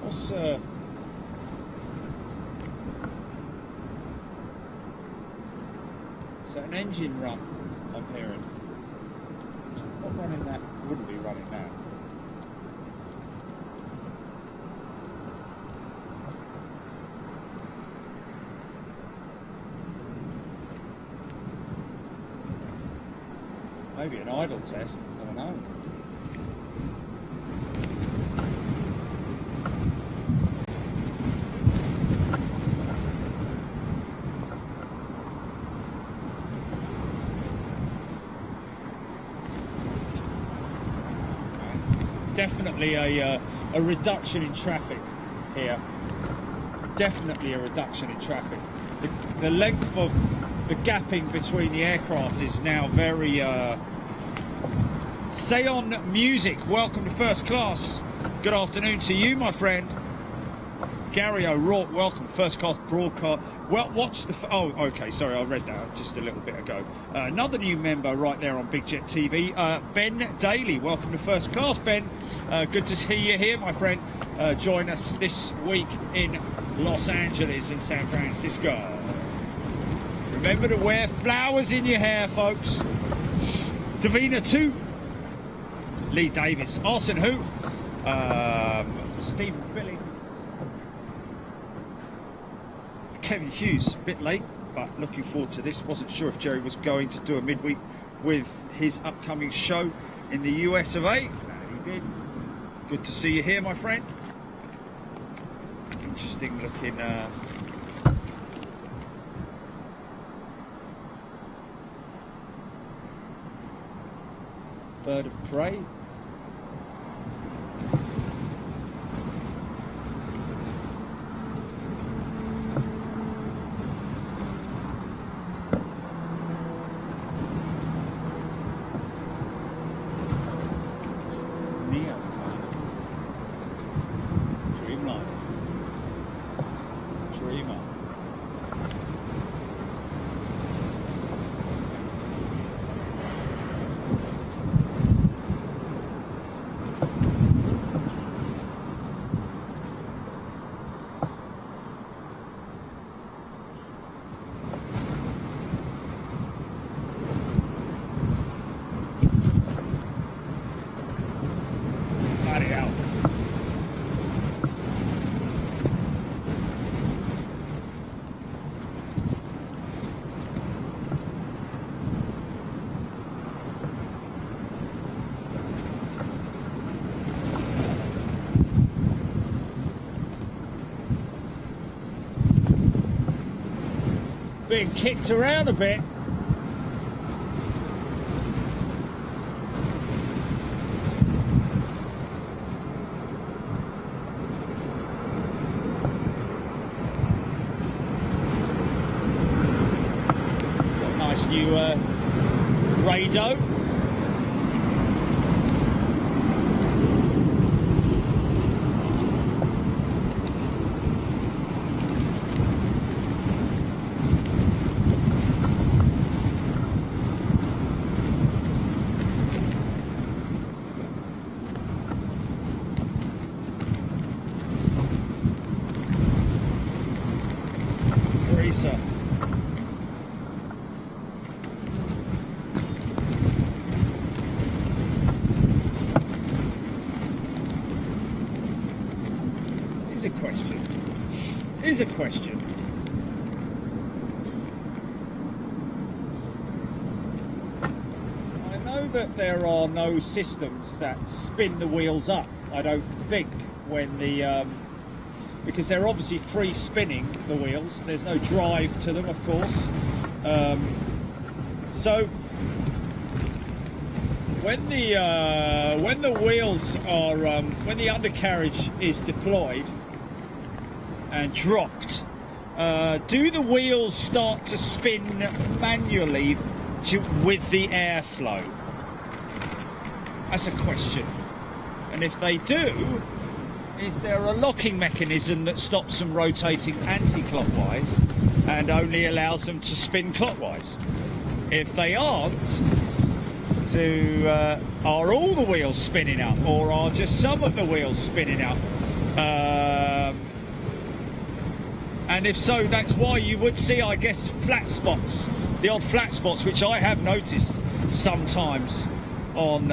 What's is that an engine run I'm hearing? Not running that, wouldn't be running that. Maybe an idle test, I don't know. Definitely a reduction in traffic here. Definitely a reduction in traffic. The length of the gapping between the aircraft is now very... Seon Music, welcome to first class. Good afternoon to you, my friend. Gary O'Rourke, welcome to first class broadcast. Well, watch the... Oh, okay, sorry, I read that just a little bit ago. Another new member right there on Big Jet TV, Ben Daly. Welcome to first class, Ben. Good to see you here, my friend. Join us this week in Los Angeles and San Francisco. Remember to wear flowers in your hair, folks. Davina 2. Lee Davis. Arson who? Stephen Billings. Kevin Hughes, a bit late, but looking forward to this. Wasn't sure if Jerry was going to do a midweek with his upcoming show in the US of A. He did. Good to see you here, my friend. Interesting looking bird of prey. being kicked around a bit. Got a nice new radar. Freezer. Here's a question. I know that there are no systems that spin the wheels up, I don't think, when the because they're obviously free spinning, the wheels. There's no drive to them, of course. So when the wheels are when the undercarriage is deployed and dropped, do the wheels start to spin manually with the airflow? That's a question. And if they do, is there a locking mechanism that stops them rotating anti-clockwise and only allows them to spin clockwise? If they aren't, are all the wheels spinning up, or are just some of the wheels spinning up? And if so, that's why you would see, I guess, flat spots, the odd flat spots, which I have noticed sometimes on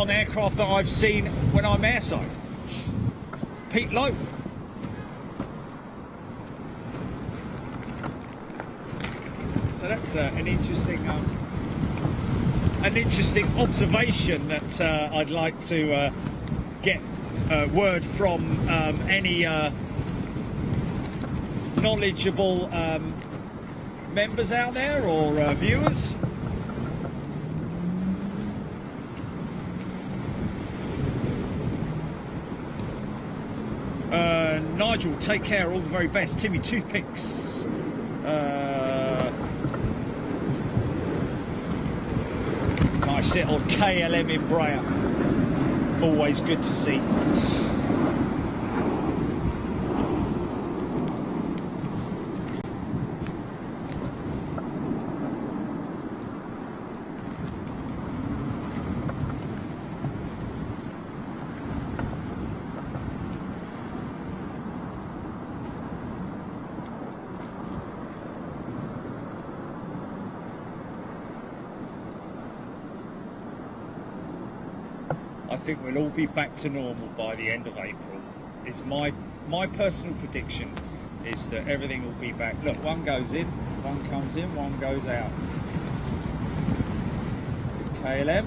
aircraft that I've seen when I'm airside. Peak low. So that's an interesting observation that I'd like to get word from any knowledgeable members out there or viewers. Nigel, take care, all the very best. Timmy Toothpicks. Nice little KLM Embraer. Always good to see. I think we'll all be back to normal by the end of April. Is my personal prediction is that everything will be back. Look, one goes in, one comes in, one goes out. KLM.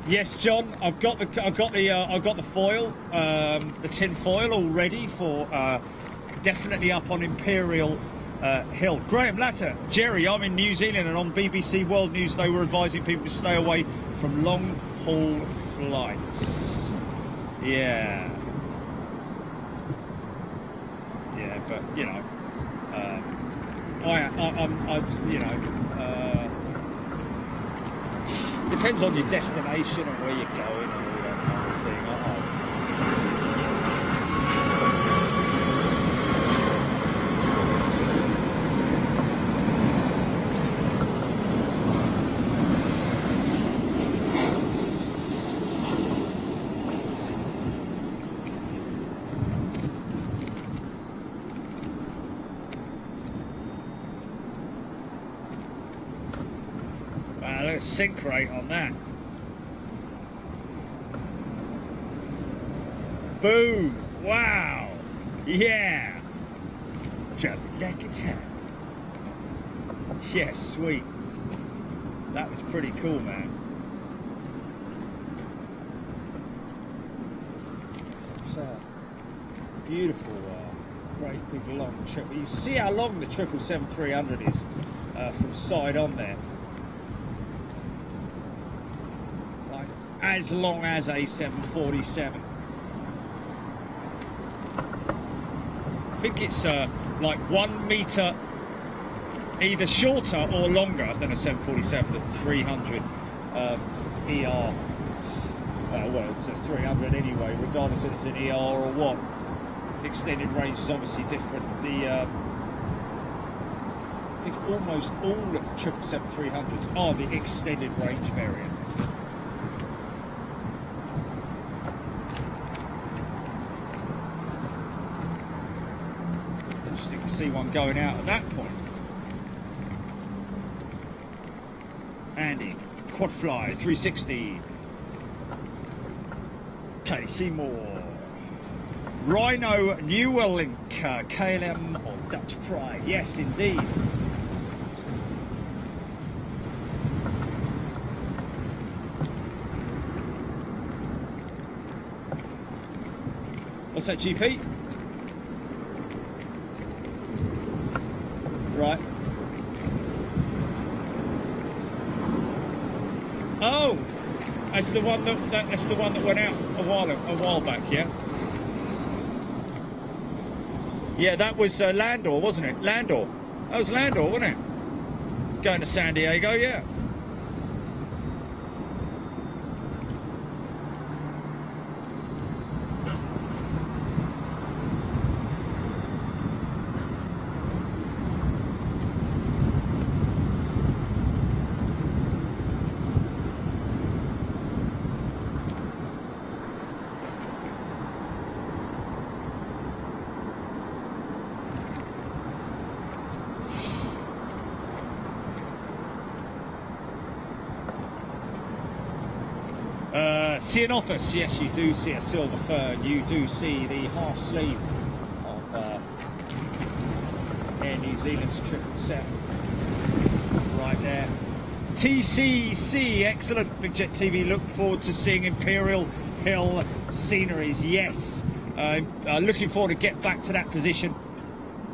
Yes, John, I've got the foil, the tin foil all ready for definitely up on Imperial Hill. Graham Latter, Jerry, I'm in New Zealand and on BBC World News they were advising people to stay away from long haul flights. Yeah, but you know, depends on your destination and where you're going and all that kind of thing. Look at the sink rate on that. Boom! Wow! Yeah! Jump like it's hot. Yeah, sweet. That was pretty cool, man. beautiful, great big long triple. You see how long the 777-300 is from side on there. Like as long as a 747. I think it's like 1 meter either shorter or longer than a 747, the 300 ER. Well, it's a 300 anyway, regardless if it's an ER or what. The extended range is obviously different. I think almost all of the 777-300s are the extended range variant. Interesting to see one going out at that point. Andy, quad fly, 360. Okay, Seymour. Rhino Newell Link, KLM or Dutch Pride. Yes, indeed. What's that, GP? Right. Oh, that's the one that went out a while back, yeah. Yeah, that was Landor, wasn't it? Landor. That was Landor, wasn't it? Going to San Diego, yeah. See an office, yes, you do see a silver fern, you do see the half sleeve of Air New Zealand's 777 right there. TCC, excellent. Big Jet TV, look forward to seeing Imperial Hill sceneries, yes. Looking forward to get back to that position.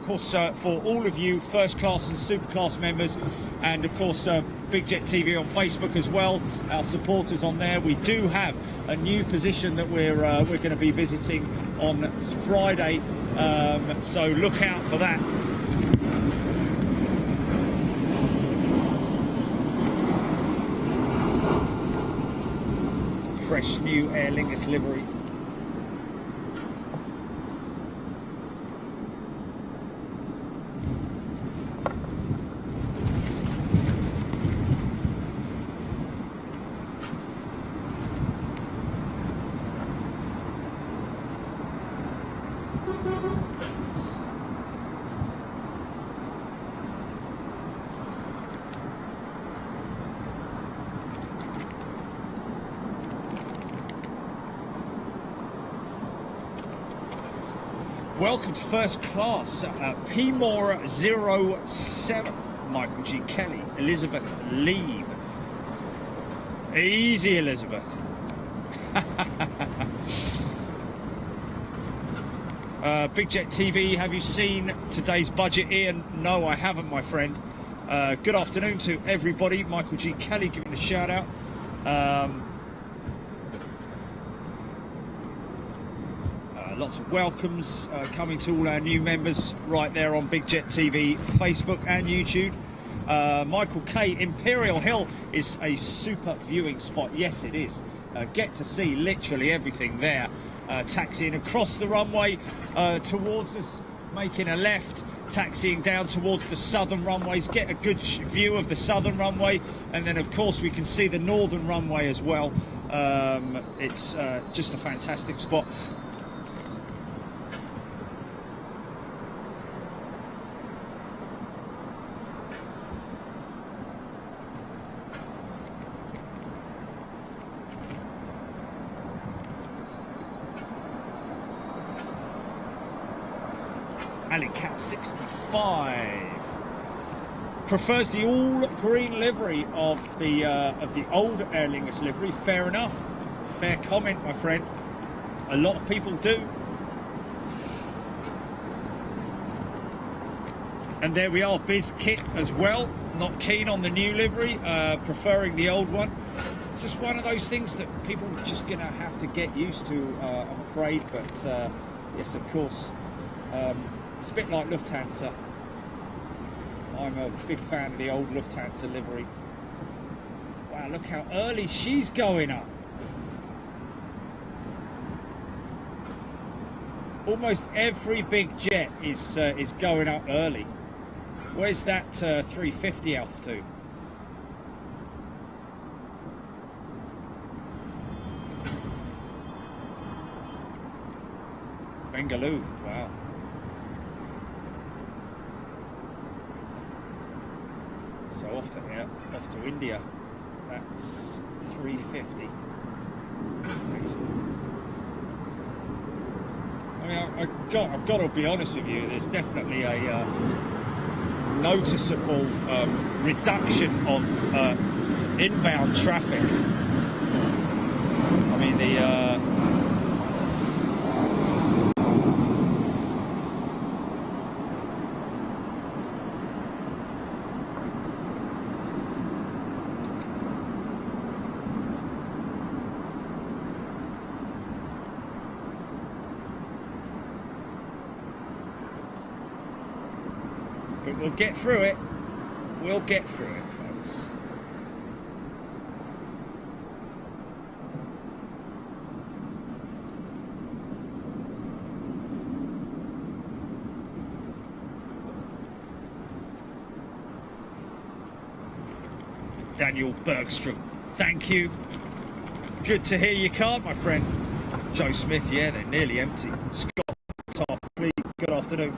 Of course, for all of you first class and super class members, and of course Big Jet TV on Facebook as well, our supporters on there, we do have a new position that we're going to be visiting on Friday, so look out for that. Fresh new Aer Lingus livery. Welcome to first class, P-More 07, Michael G. Kelly, Elizabeth Lee. Easy, Elizabeth. Big Jet TV, have you seen today's budget, Ian? No, I haven't, my friend. Good afternoon to everybody. Michael G. Kelly giving a shout out. Lots of welcomes coming to all our new members right there on Big Jet TV, Facebook and YouTube. Michael K, Imperial Hill is a super viewing spot. Yes, it is. Get to see literally everything there. Taxiing across the runway towards us, making a left, taxiing down towards the southern runways, get a good view of the southern runway, and then of course we can see the northern runway as well. It's just a fantastic spot. Cat 65 prefers the all green livery of the old Aer Lingus livery. Fair enough, fair comment, my friend. A lot of people do. And there we are, Biz Kit as well. Not keen on the new livery, preferring the old one. It's just one of those things that people are just going to have to get used to, I'm afraid. But yes, of course, it's a bit like Lufthansa. I'm a big fan of the old Lufthansa livery. Wow, look how early she's going up. Almost every big jet is going up early. Where's that 350 altitude? Bengaluru, wow. So off to India. That's 350. I mean, I've got to be honest with you. There's definitely a noticeable reduction of inbound traffic. I mean, but we'll get through it. We'll get through it, folks. Daniel Bergstrom, thank you. Good to hear your card, my friend. Joe Smith, yeah, they're nearly empty. Scott Tarpley, good afternoon.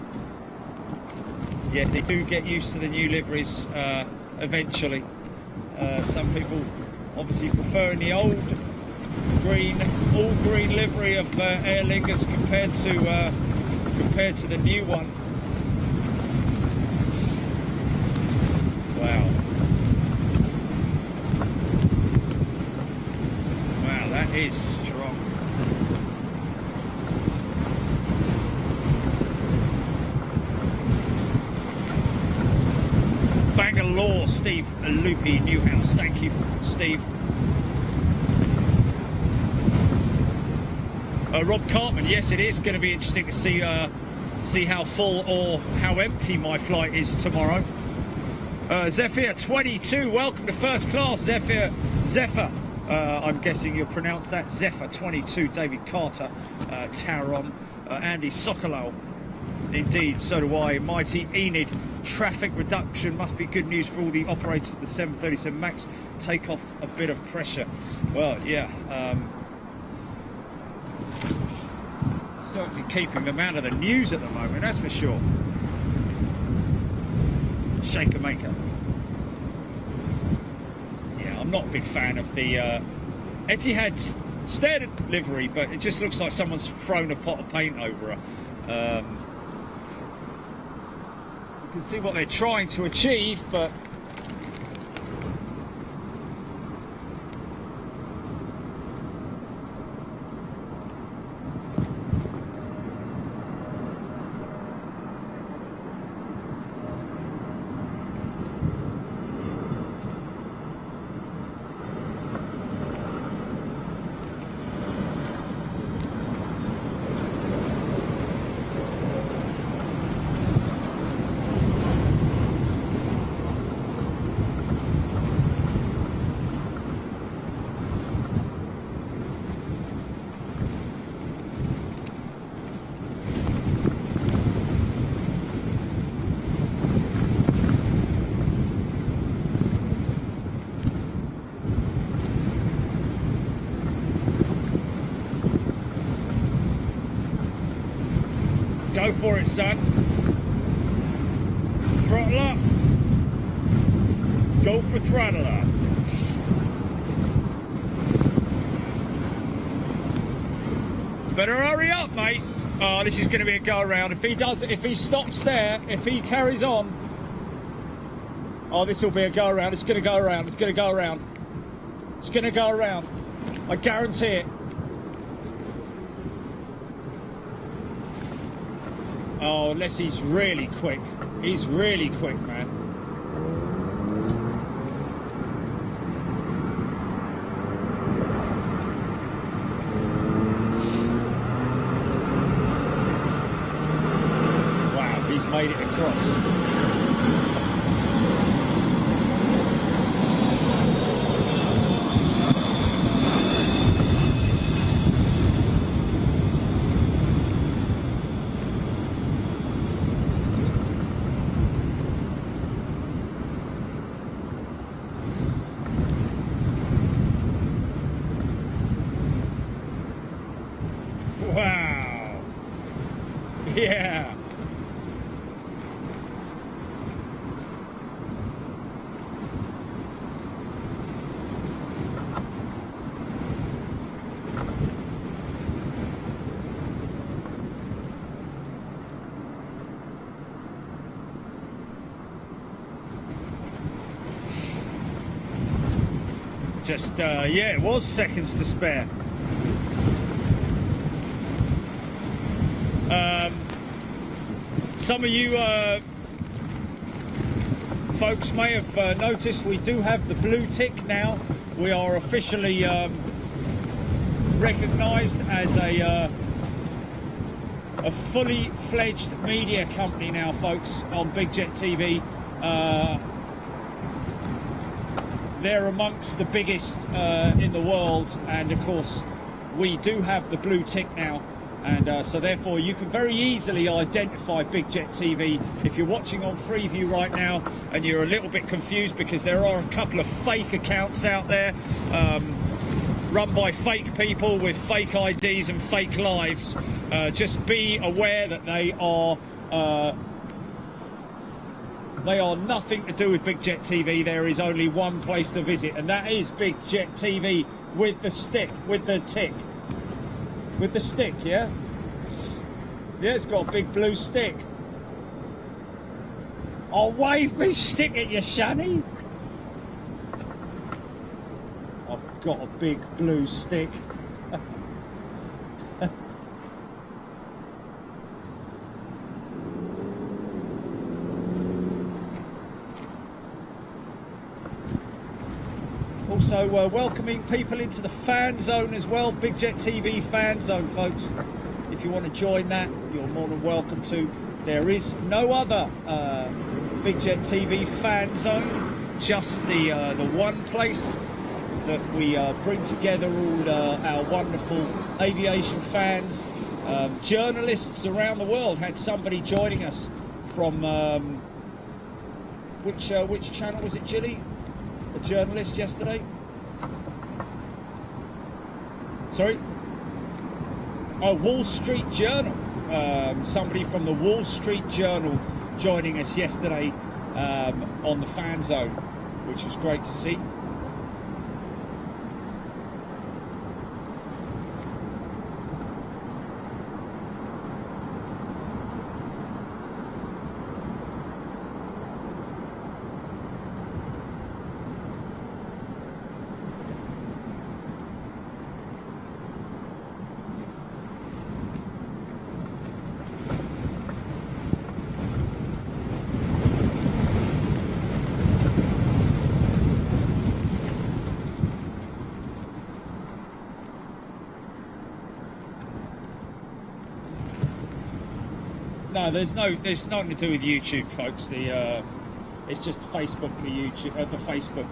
Yes, they do get used to the new liveries eventually. Some people obviously preferring the old all green livery of Aer Lingus compared to the new one. Wow. Wow, that is strong. Bangalore, Steve Loopy Newhouse. Thank you, Steve. Rob Cartman, yes, it is going to be interesting to see how full or how empty my flight is tomorrow. Zephyr 22, welcome to first class, Zephyr. I'm guessing you'll pronounce that Zephyr 22. David Carter, Taron, Andy Sokolov. Indeed, so do I. Mighty Enid. Traffic reduction must be good news for all the operators of the 737 MAX. Take off a bit of pressure. Well, yeah. Certainly keeping them out of the news at the moment, that's for sure. Shaker Maker. Yeah, I'm not a big fan of the Etihad standard livery, but it just looks like someone's thrown a pot of paint over her. You can see what they're trying to achieve, but go for it, son. Throttle up. Go for throttle up. Better hurry up, mate. Oh, this is going to be a go around. If he stops there, if he carries on, oh, this will be a go around. It's going to go around. It's going to go around. It's going to go around. I guarantee it. Oh, unless he's really quick. He's really quick, man. Wow, he's made it across. Wow. Yeah. Just, yeah, it was seconds to spare. Some of you folks may have noticed we do have the blue tick now. We are officially recognised as a fully fledged media company now, folks, on Big Jet TV. They're amongst the biggest in the world, and of course we do have the blue tick now. And so therefore you can very easily identify Big Jet TV if you're watching on Freeview right now and you're a little bit confused, because there are a couple of fake accounts out there run by fake people with fake IDs and fake lives. Just be aware that they are nothing to do with Big Jet TV. There is only one place to visit, and that is Big Jet TV with the stick, with the tick. With the stick, yeah? Yeah, it's got a big blue stick. I'll wave me stick at you, Shani. I've got a big blue stick. Also welcoming people into the fan zone as well, Big Jet TV fan zone, folks. If you want to join that, you're more than welcome to. There is no other Big Jet TV fan zone, just the one place that we bring together all our wonderful aviation fans, journalists around the world. Had somebody joining us from which channel was it, Gilly? A journalist yesterday. Sorry? Oh, Wall Street Journal. Somebody from the Wall Street Journal joining us yesterday on the fan zone, which was great to see. No, there's nothing to do with YouTube, folks. It's just Facebook, the YouTube, the Facebook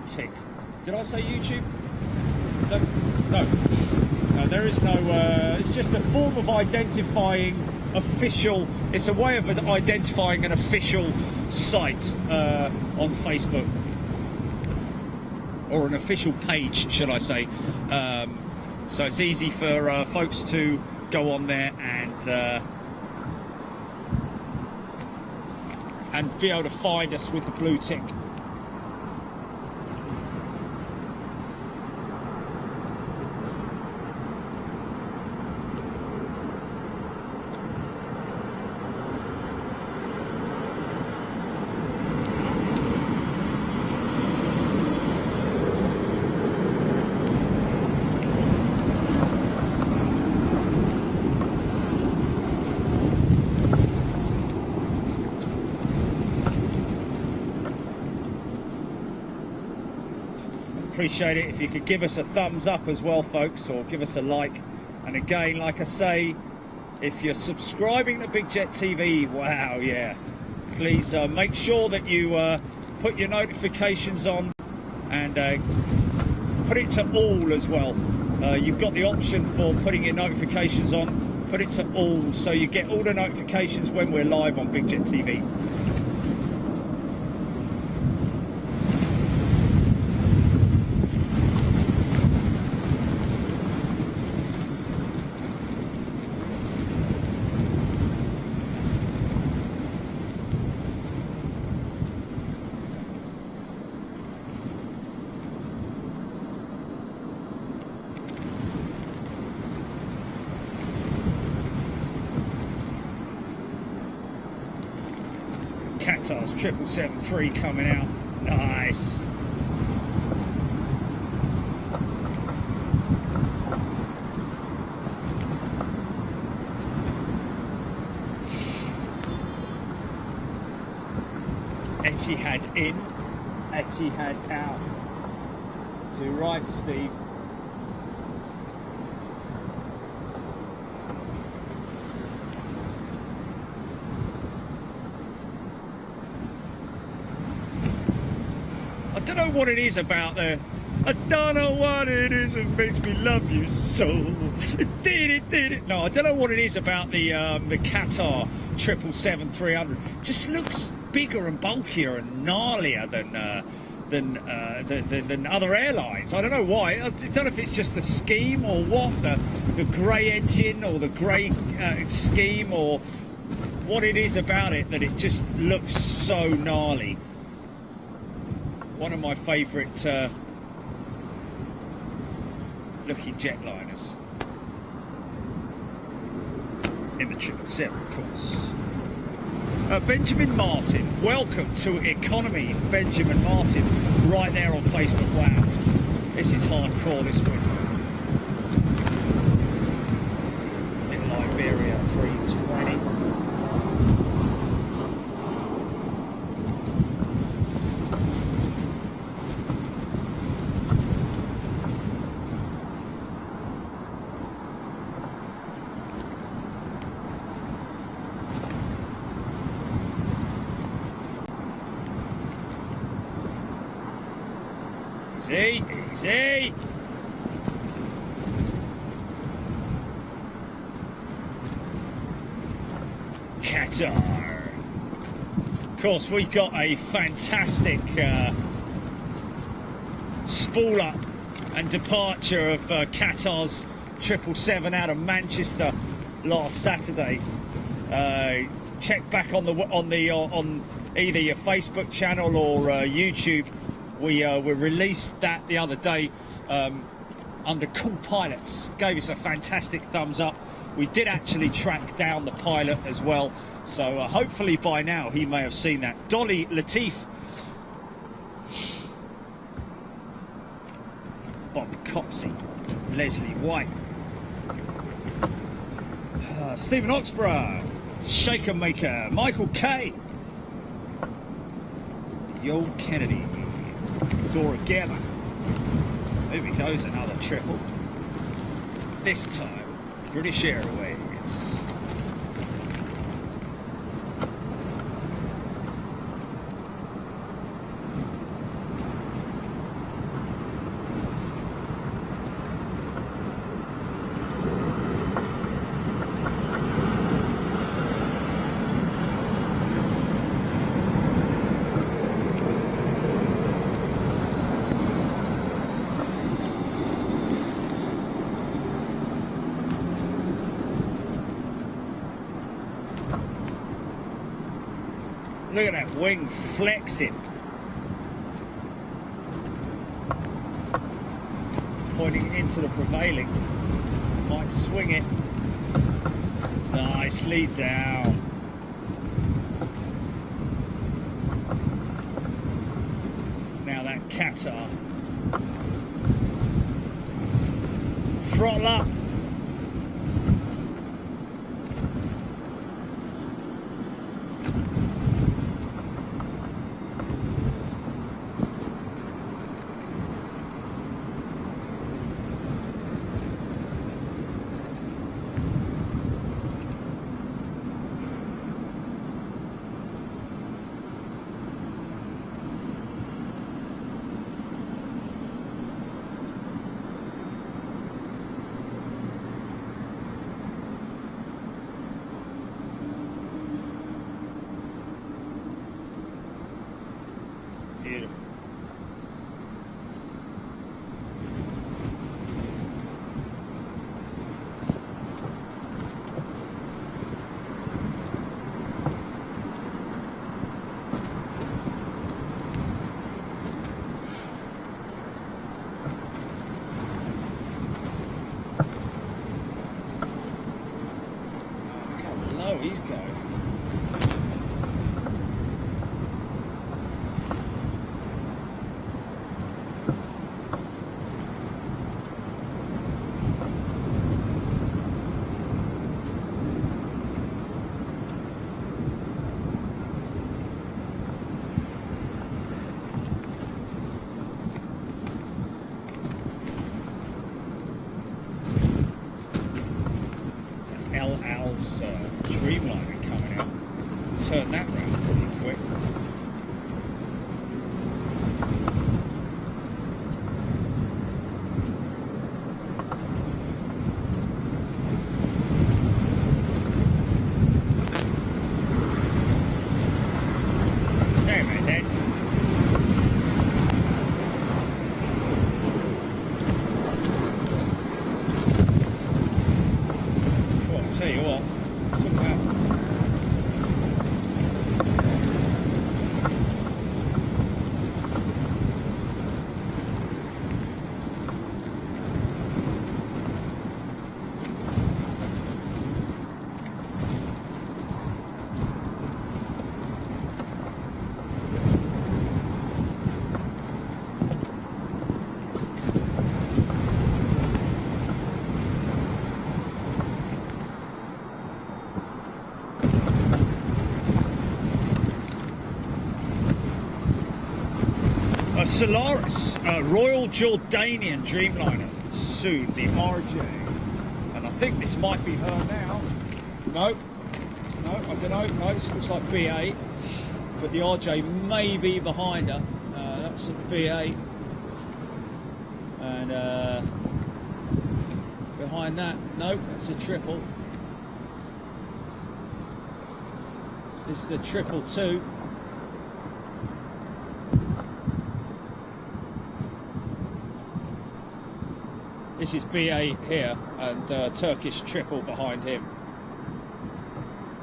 tick. Did I say YouTube? No, there is no. It's just a form of identifying official. It's a way of identifying an official site on Facebook, or an official page, should I say? So it's easy for folks to go on there and be able to find us with the blue tick. Appreciate it if you could give us a thumbs up as well, folks, or give us a like. And again, like I say, if you're subscribing to Big Jet TV, wow, yeah, please make sure that you put your notifications on and put it to all as well. You've got the option for putting your notifications on. Put it to all so you get all the notifications when we're live on Big Jet TV. Qatar's 773 coming out. Nice. Etihad in, Etihad out. To right, Steve. I don't know what it is about the. I don't know what it is that makes me love you so. No, I don't know what it is about the Qatar 777-300. Just looks bigger and bulkier and gnarlier than other airlines. I don't know why. I don't know if it's just the scheme or what, the grey engine or the grey scheme or what it is about it that it just looks so gnarly. One of my favourite looking jetliners in the 777, of course. Benjamin Martin, welcome to Economy, Benjamin Martin, right there on Facebook. Wow, this is hardcore, this one. Little Iberia 320. Easy. Qatar. Of course, we got a fantastic spool up and departure of Qatar's 777 out of Manchester last Saturday. Check back on either your Facebook channel or YouTube. We released that the other day under Cool Pilots. Gave us a fantastic thumbs up. We did actually track down the pilot as well. So hopefully by now he may have seen that. Dolly Latif. Bob Copsey. Leslie White. Stephen Oxborough. Shaker Maker. Michael Kay. Yo Kennedy. Dora Gemma. Here we goes, another triple. This time, British Airways. Look at that wing flexing. Pointing into the prevailing. Might swing it. Nicely down. Now that Qatar. Throttle up. a minute then. Well, I'll tell you what, talk about a Solaris, a Royal Jordanian Dreamliner, soon the RJ, and I think this might be her now. No, I don't know. No, this looks like B8, but the RJ may be behind her. That's a B8, and behind that, no, that's a triple. This is a 222. This is B8 here, and Turkish triple behind him,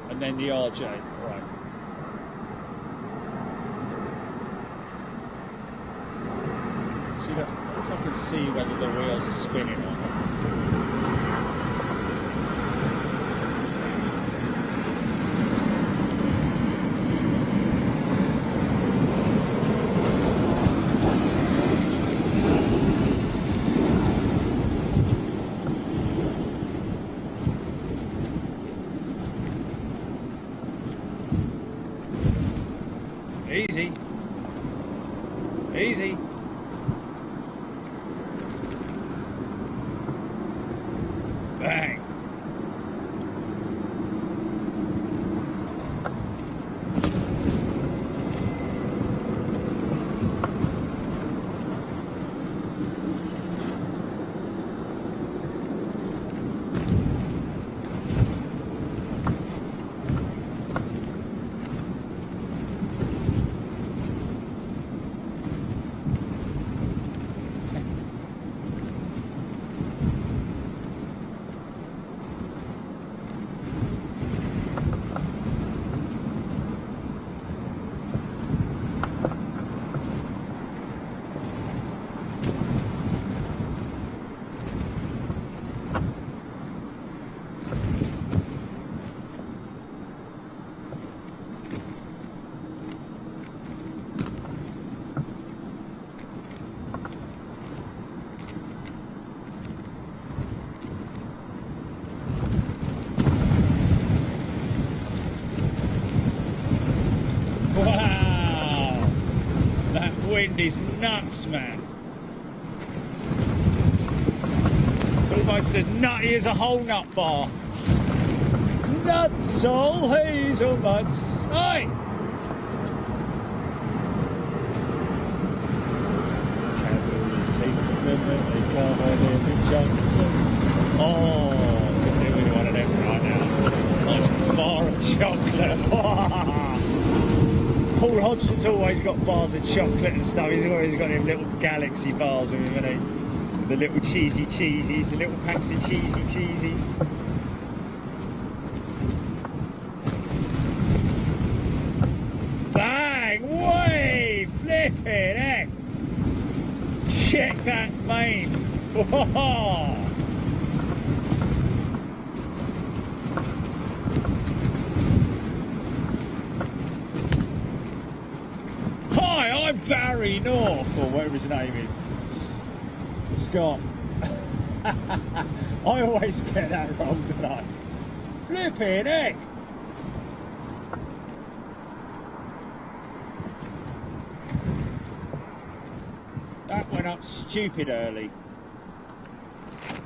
and then the RJ. Right. See that? If I can see whether the wheels are spinning or not. Easy. Easy. Bang. Wow, that wind is nuts, man. Almost as nutty as a whole nut bar. Nuts, all hazelnuts. Hey! Cowboys take them and they cover them in chocolate. Oh, could do with one of them right now. Nice bar of chocolate. Paul Hodgson's always got bars of chocolate and stuff. He's always got them little galaxy bars with him, hasn't he? The little cheesy cheesies, the little packs of cheesy cheesies. Bang! Way! Flippin' heck! Check that main! Whoa! Barry North, or whatever his name is. Scott. I always get that wrong, don't I? Flippin' heck! That went up stupid early.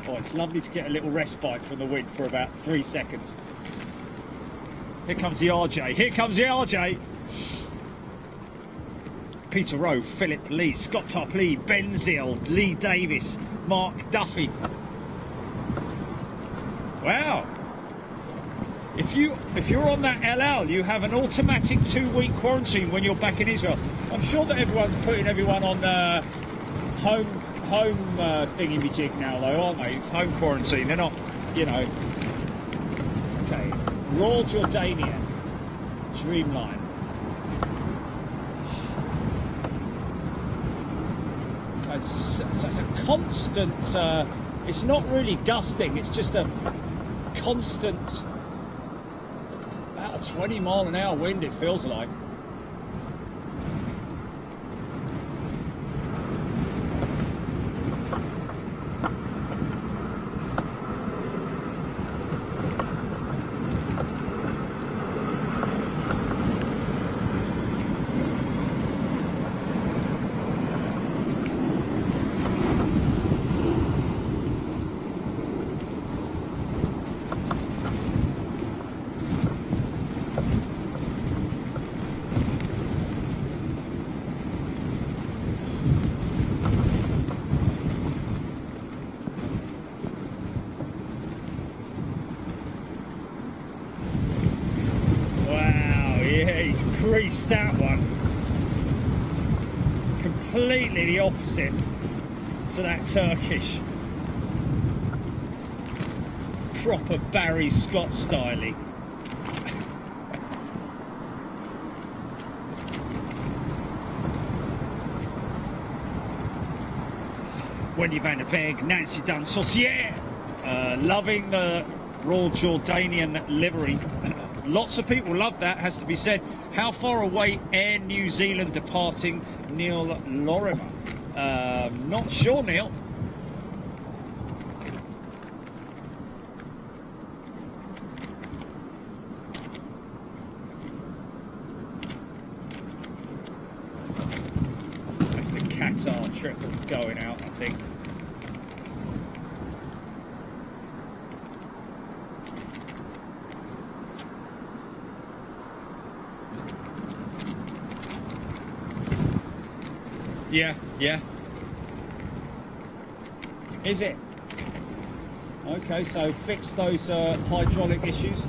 Oh, it's lovely to get a little respite from the wind for about 3 seconds. Here comes the RJ. Here comes the RJ! Peter Rowe, Philip Lee, Scott Topley, Benziel, Lee Davis, Mark Duffy. Wow! If if you're on that LL, you have an automatic 2-week quarantine when you're back in Israel. I'm sure that everyone's putting everyone on home thingy-me-jig now, though, aren't they? Home quarantine. They're not, you know. Okay, Royal Jordanian Dreamline. It's a constant. It's not really gusting. It's just a constant, about a 20-mile-an-hour wind. It feels like. Creased that one. Completely the opposite to that Turkish. Proper Barry Scott style-y. Wendy van der Veeg, Nancy Dunn Saucier, loving the Royal Jordanian livery. Lots of people love that, has to be said. How far away Air New Zealand departing Neil Lorimer? Not sure, Neil. That's the Qatar trip going out, I think. Yeah. Is it? Okay, so fix those hydraulic issues.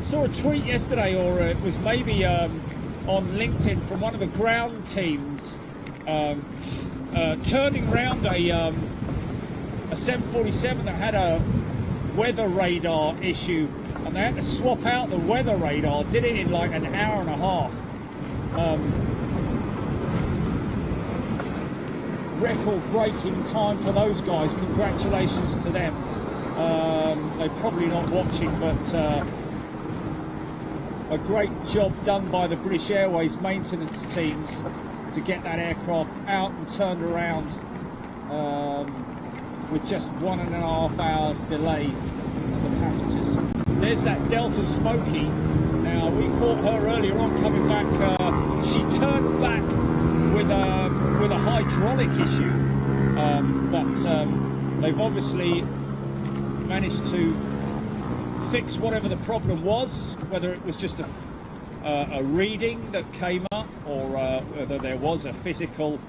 Saw a tweet yesterday, or it was maybe on LinkedIn, from one of the ground teams turning around a 747 that had a weather radar issue, and they had to swap out the weather radar. Did it in like an hour and a half. Record-breaking time for those guys. Congratulations to them. They're probably not watching, but a great job done by the British Airways maintenance teams to get that aircraft out and turned around with just 1.5 hours delay to the passengers. There's that Delta Smoky. Now, we caught her earlier on coming back. She turned back with a hydraulic issue, but they've obviously managed to fix whatever the problem was, whether it was just a reading that came up, or whether there was a physical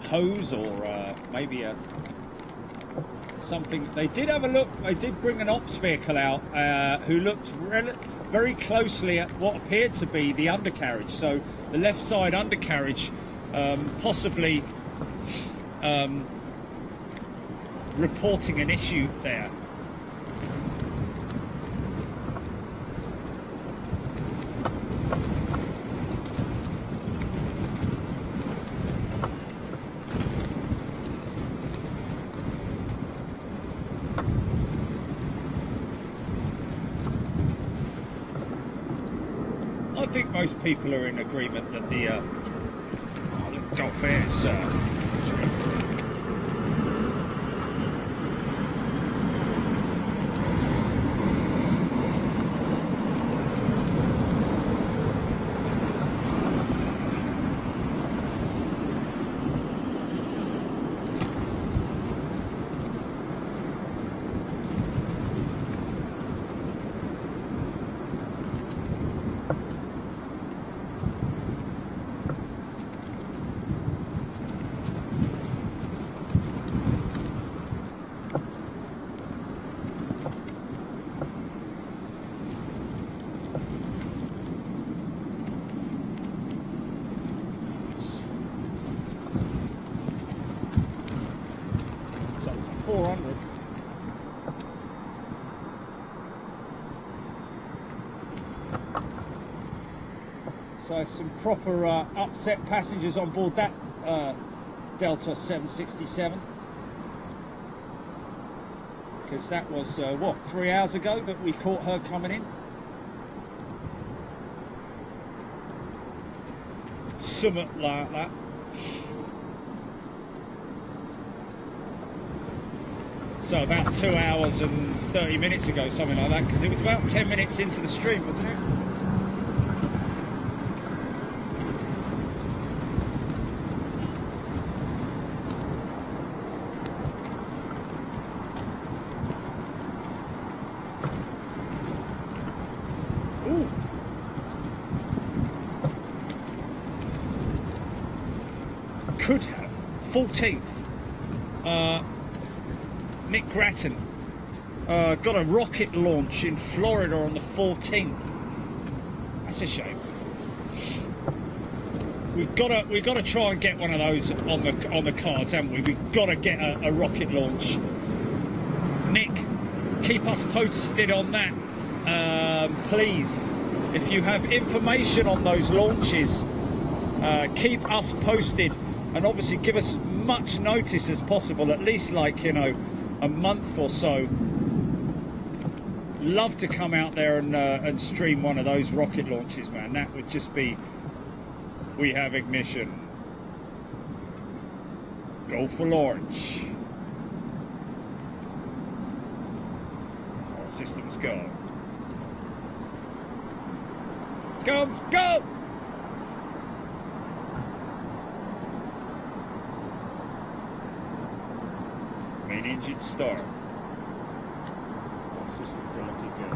hose, or maybe something. They did have a look. They did bring an ops vehicle out who looked very closely at what appeared to be the undercarriage, so the left side undercarriage, possibly reporting an issue there. I think most people are in agreement that the Gulf Air's 400. So some proper upset passengers on board that Delta 767. Because that was, what, 3 hours ago that we caught her coming in? Something like that. So about 2 hours and 30 minutes ago, something like that, because it was about 10 minutes into the stream, wasn't it? Ooh. Could have. 14th. Nick Grattan got a rocket launch in Florida on the 14th. That's a shame. We've got to try and get one of those on the cards, haven't we? We've got to get a rocket launch. Nick, keep us posted on that, please. If you have information on those launches, keep us posted, and obviously give us much notice as possible, at least like, you know, a month or so. Love to come out there and stream one of those rocket launches, man. That would just be, we have ignition. Go for launch. All systems go. Go! Main engine start. All systems are looking good.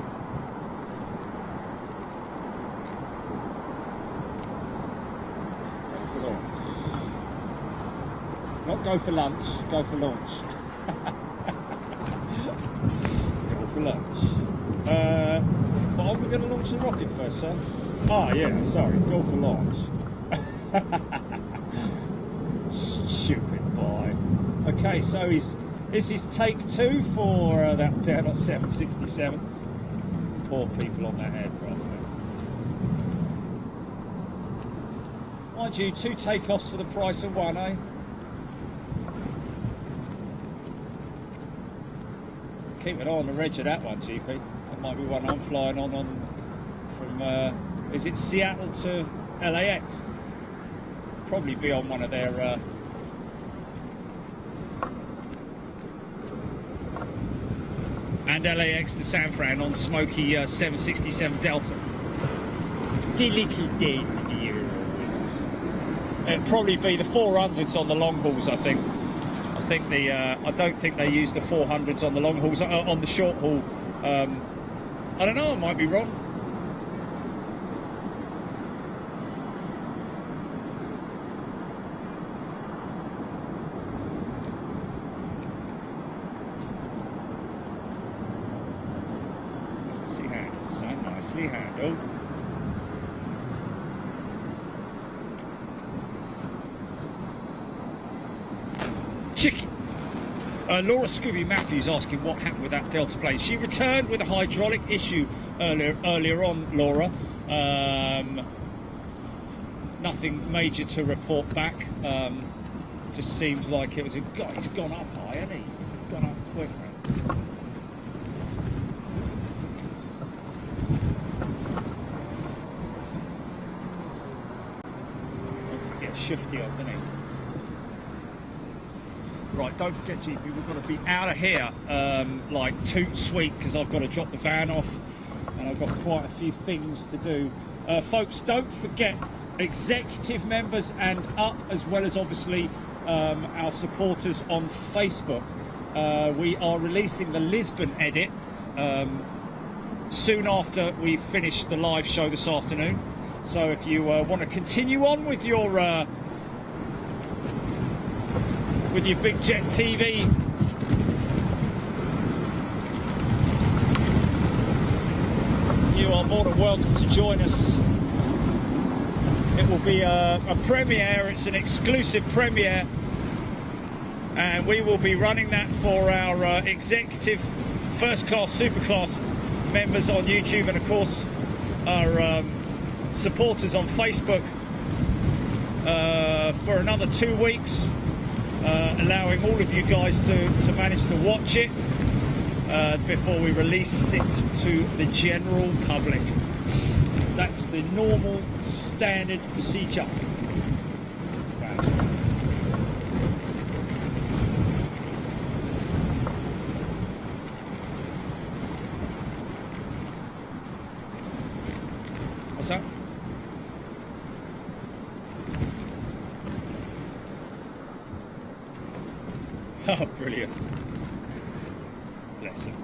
Go for launch. Not go for lunch, go for launch. Go for lunch. But are we going to launch the rocket first, sir? Ah, yeah, sorry, go for launch. Stupid boy. Okay, so this is take 2 for that Delta 767. Poor people on that aircraft. Mind you, 2 takeoffs for the price of 1, eh? Keep an eye on the reg of that one, GP. That might be one I'm flying on from, is it Seattle to LAX? Probably be on one of their and LAX to San Fran on smoky 767 Delta. The little dead year. It'd probably be the 400s on the long hauls, I think. I don't think they use the 400s on the long hauls. On the short haul, I don't know. I might be wrong. Nicely handled, son. Nicely handled. Chicky. Laura Scooby Matthews asking what happened with that Delta plane. She returned with a hydraulic issue earlier on, Laura. Nothing major to report back. Just seems like it was a guy. He's gone up high, hasn't he? Gone up quick, man. Wants to get shifty up, doesn't he? Right, don't forget, GP, we've got to be out of here like toot sweet, because I've got to drop the van off and I've got quite a few things to do. Folks, don't forget, executive members and up, as well as obviously our supporters on Facebook. We are releasing the Lisbon edit soon after we finish the live show this afternoon. So if you want to continue on with your Big Jet TV, you are more than welcome to join us. It will be a premiere. It's an exclusive premiere and we will be running that for our executive first class, super class members on YouTube, and of course our supporters on Facebook for another 2 weeks, allowing all of you guys to manage to watch it before we release it to the general public. That's the normal standard procedure. Wow. What's that? Oh, brilliant. Bless him.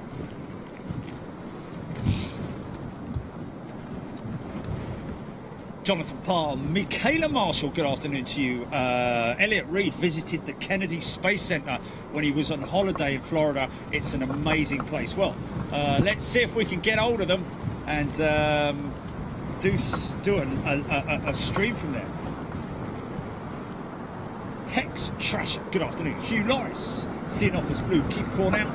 Jonathan Parr, Michaela Marshall, good afternoon to you. Elliot Reed visited the Kennedy Space Center when he was on holiday in Florida. It's an amazing place. Well, let's see if we can get hold of them and do a stream from there. Hex Trasher, good afternoon. Hugh Norris, seeing off this blue. Keith Cornell.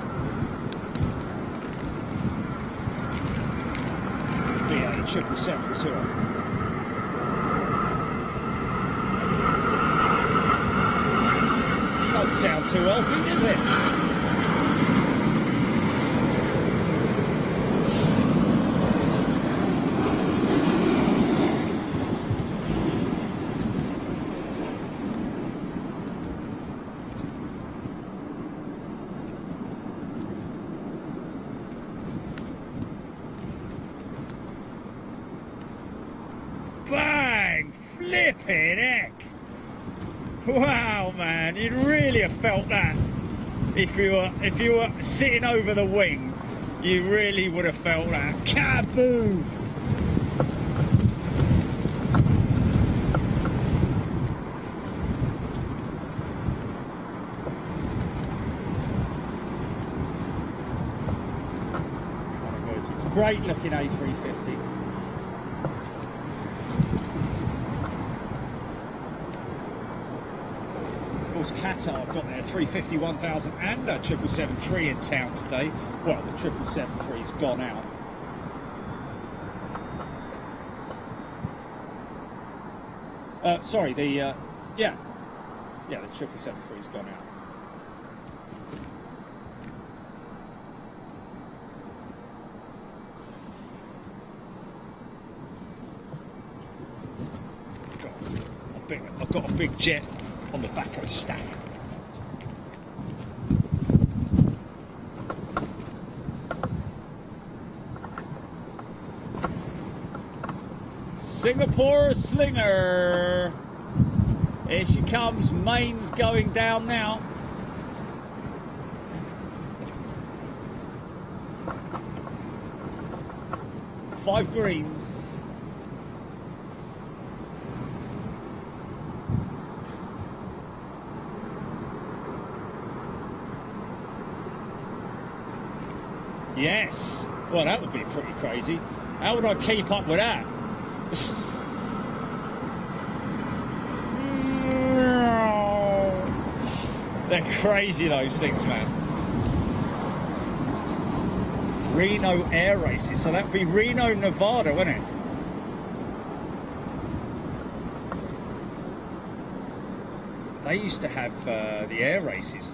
VA 777. Doesn't sound too healthy, does it? Bang! Flipping heck! Wow, man, you'd really have felt that if you were sitting over the wing. You really would have felt that. Kaboom! It's a great looking A350. Qatar, I've got there 350, 1000 and a 777-3 in town today. Well, the 777-3's gone out. Sorry, the yeah, the 777-3's gone out. I've got a big jet on the back of the stack. Singapore Slinger. Here she comes. Maine's going down now. Five greens. Yes. Well, that would be pretty crazy. How would I keep up with that? They're crazy, those things, man. Reno Air Races. So that would be Reno, Nevada, wouldn't it? They used to have the air races.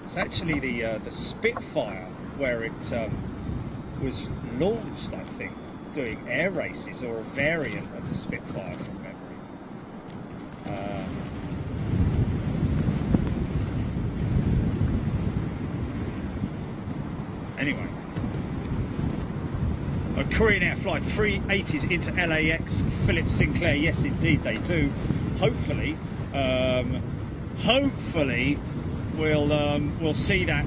It's actually the Spitfire where it was launched, I think, doing air races, or a variant of the Spitfire from memory. Anyway, a Korean Air flight 380s into LAX. Philip Sinclair, yes indeed they do. Hopefully we'll see that.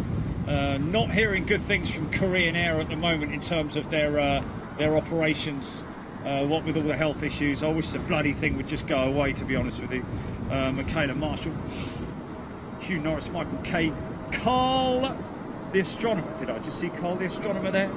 Not hearing good things from Korean Air at the moment in terms of their operations. What with all the health issues, I wish the bloody thing would just go away, to be honest with you. Michaela Marshall, Hugh Norris, Michael K, Carl the astronomer. Did I just see Carl the astronomer there?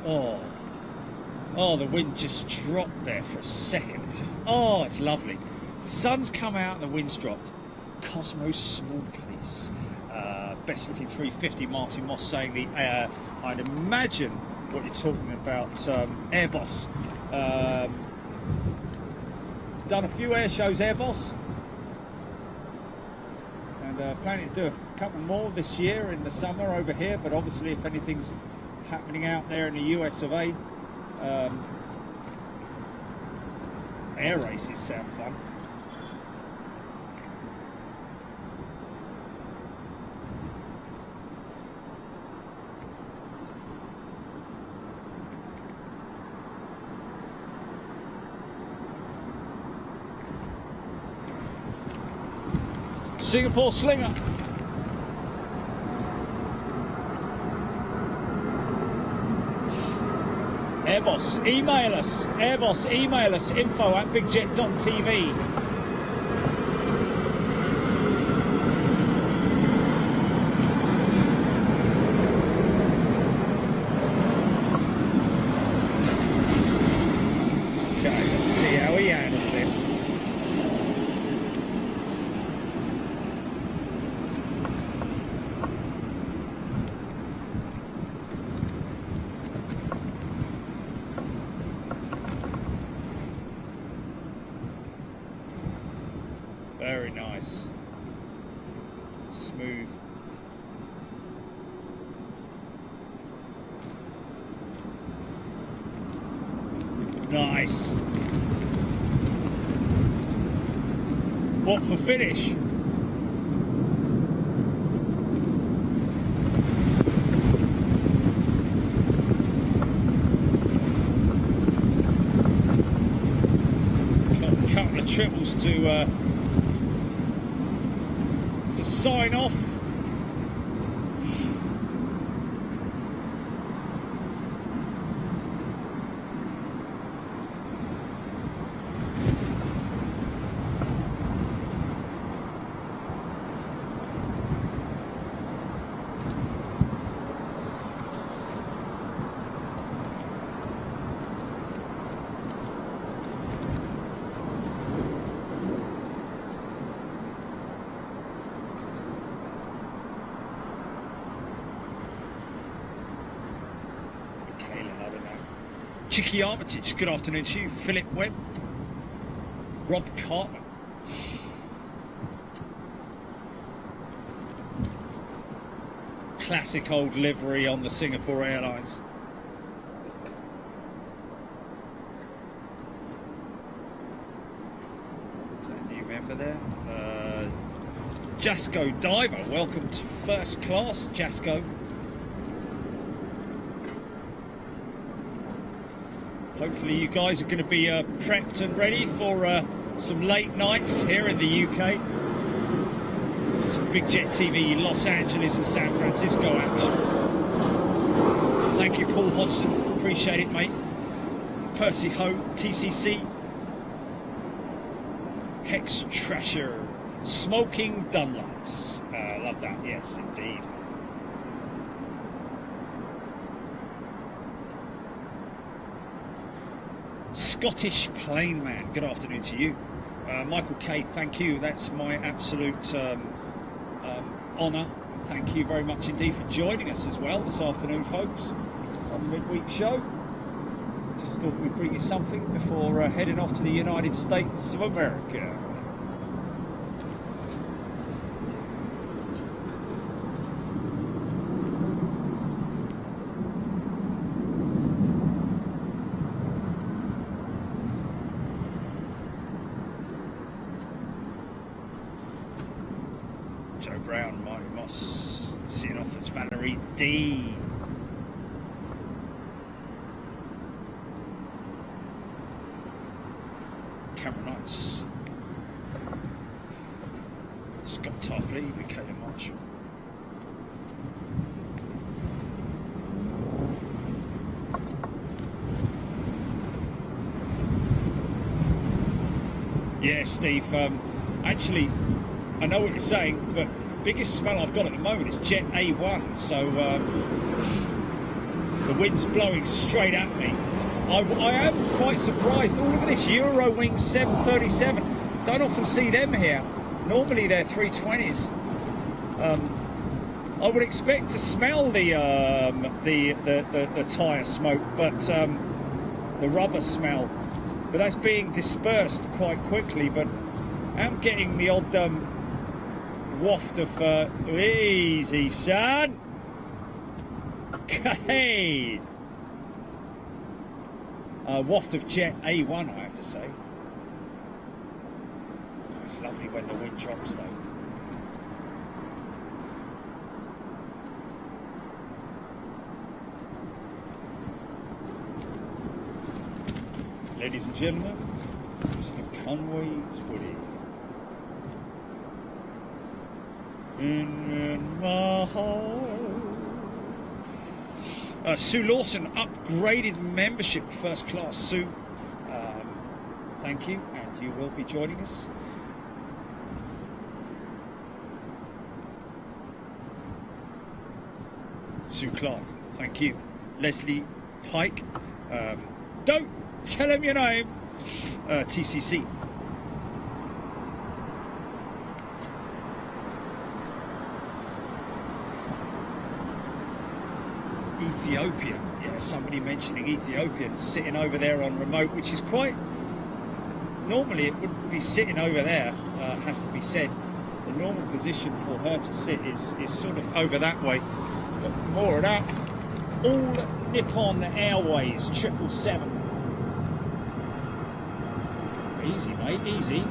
Oh, the wind just dropped there for a second. It's just, oh, it's lovely. The sun's come out and the wind's dropped. Cosmos Small Place. Best looking 350, Martin Moss saying the, I'd imagine what you're talking about, Airbus. Done a few air shows, Airbus. And planning to do a couple more this year in the summer over here, but obviously if anything's happening out there in the US of A, air races sound fun. Singapore Slinger. Airbus, email us. Airbus, email us. info@bigjet.tv. Okay, let's see how he handles it. Very nice. Smooth. Nice. What for finish? Got a couple of triples to sign off. Chicky Armitage, good afternoon to you. Philip Webb, Rob Cartman. Classic old livery on the Singapore Airlines. Is that a new member there? Jasco Diver, welcome to first class, Jasco. Hopefully you guys are going to be prepped and ready for some late nights here in the UK. Some Big Jet TV Los Angeles and San Francisco action. Thank you, Paul Hodgson. Appreciate it, mate. Percy Ho, TCC. Hex Trasher. Smoking Dunlops. Love that, yes, indeed. Scottish Plane Man, good afternoon to you. Michael K, thank you. That's my absolute honour. Thank you very much indeed for joining us as well this afternoon, folks, on the midweek show. Just thought we'd bring you something before heading off to the United States of America. Joe Brown, Mike Moss, seeing off as Valerie D. Cameron Knights, Scott Tarpley, Michaela Marshall. Yeah, Steve, actually, I know what you're saying, but biggest smell I've got at the moment is Jet A1, so The wind's blowing straight at me. I am quite surprised. Oh, look at this Eurowings 737. Don't often see them here. Normally they're 320s. I would expect to smell the tyre smoke, but the rubber smell. But that's being dispersed quite quickly. But I'm getting the odd waft of easy, son. Hey. Waft of jet A1, I have to say. It's lovely when the wind drops, though. Ladies and gentlemen, Mr. Conway's Woody. In my heart. Sue Lawson upgraded membership first class. Sue, thank you, and you will be joining us. Sue Clark, thank you. Leslie Pike, don't tell him your name. TCC. Ethiopian, yeah, somebody mentioning Ethiopian sitting over there on remote, which is quite, normally it wouldn't be sitting over there, has to be said. The normal position for her to sit is sort of over that way, but more of that. All Nippon Airways 777. Easy, mate, easy.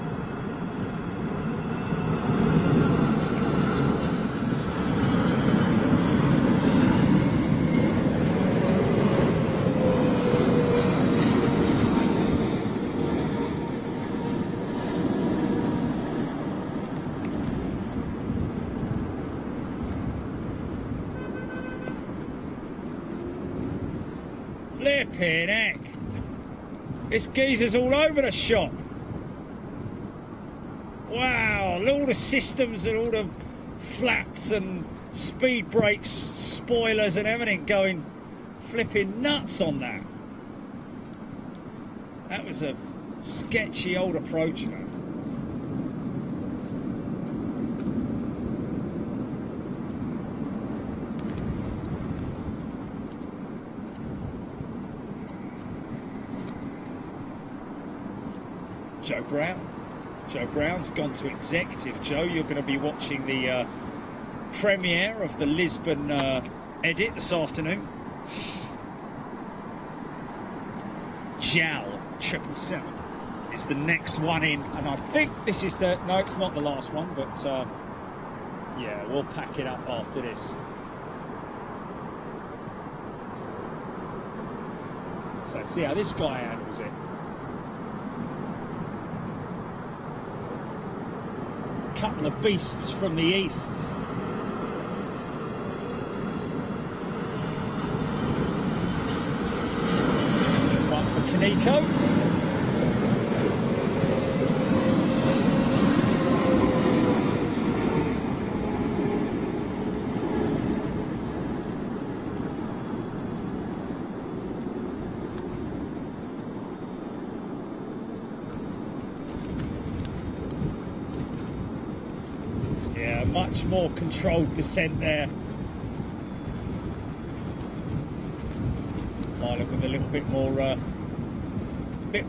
Flipping heck. This geezer's all over the shop. Wow, all the systems and all the flaps and speed brakes, spoilers and everything going flipping nuts on that. That was a sketchy old approach, man. Joe Brown. Joe Brown's gone to executive. Joe, you're going to be watching the premiere of the Lisbon edit this afternoon. Jow 777 is the next one in, and I think this is the, no, it's not the last one, but yeah, we'll pack it up after this. So see how this guy handles it. Couple of beasts from the east. One for Kaneko. Much more controlled descent there. Pilot with a little bit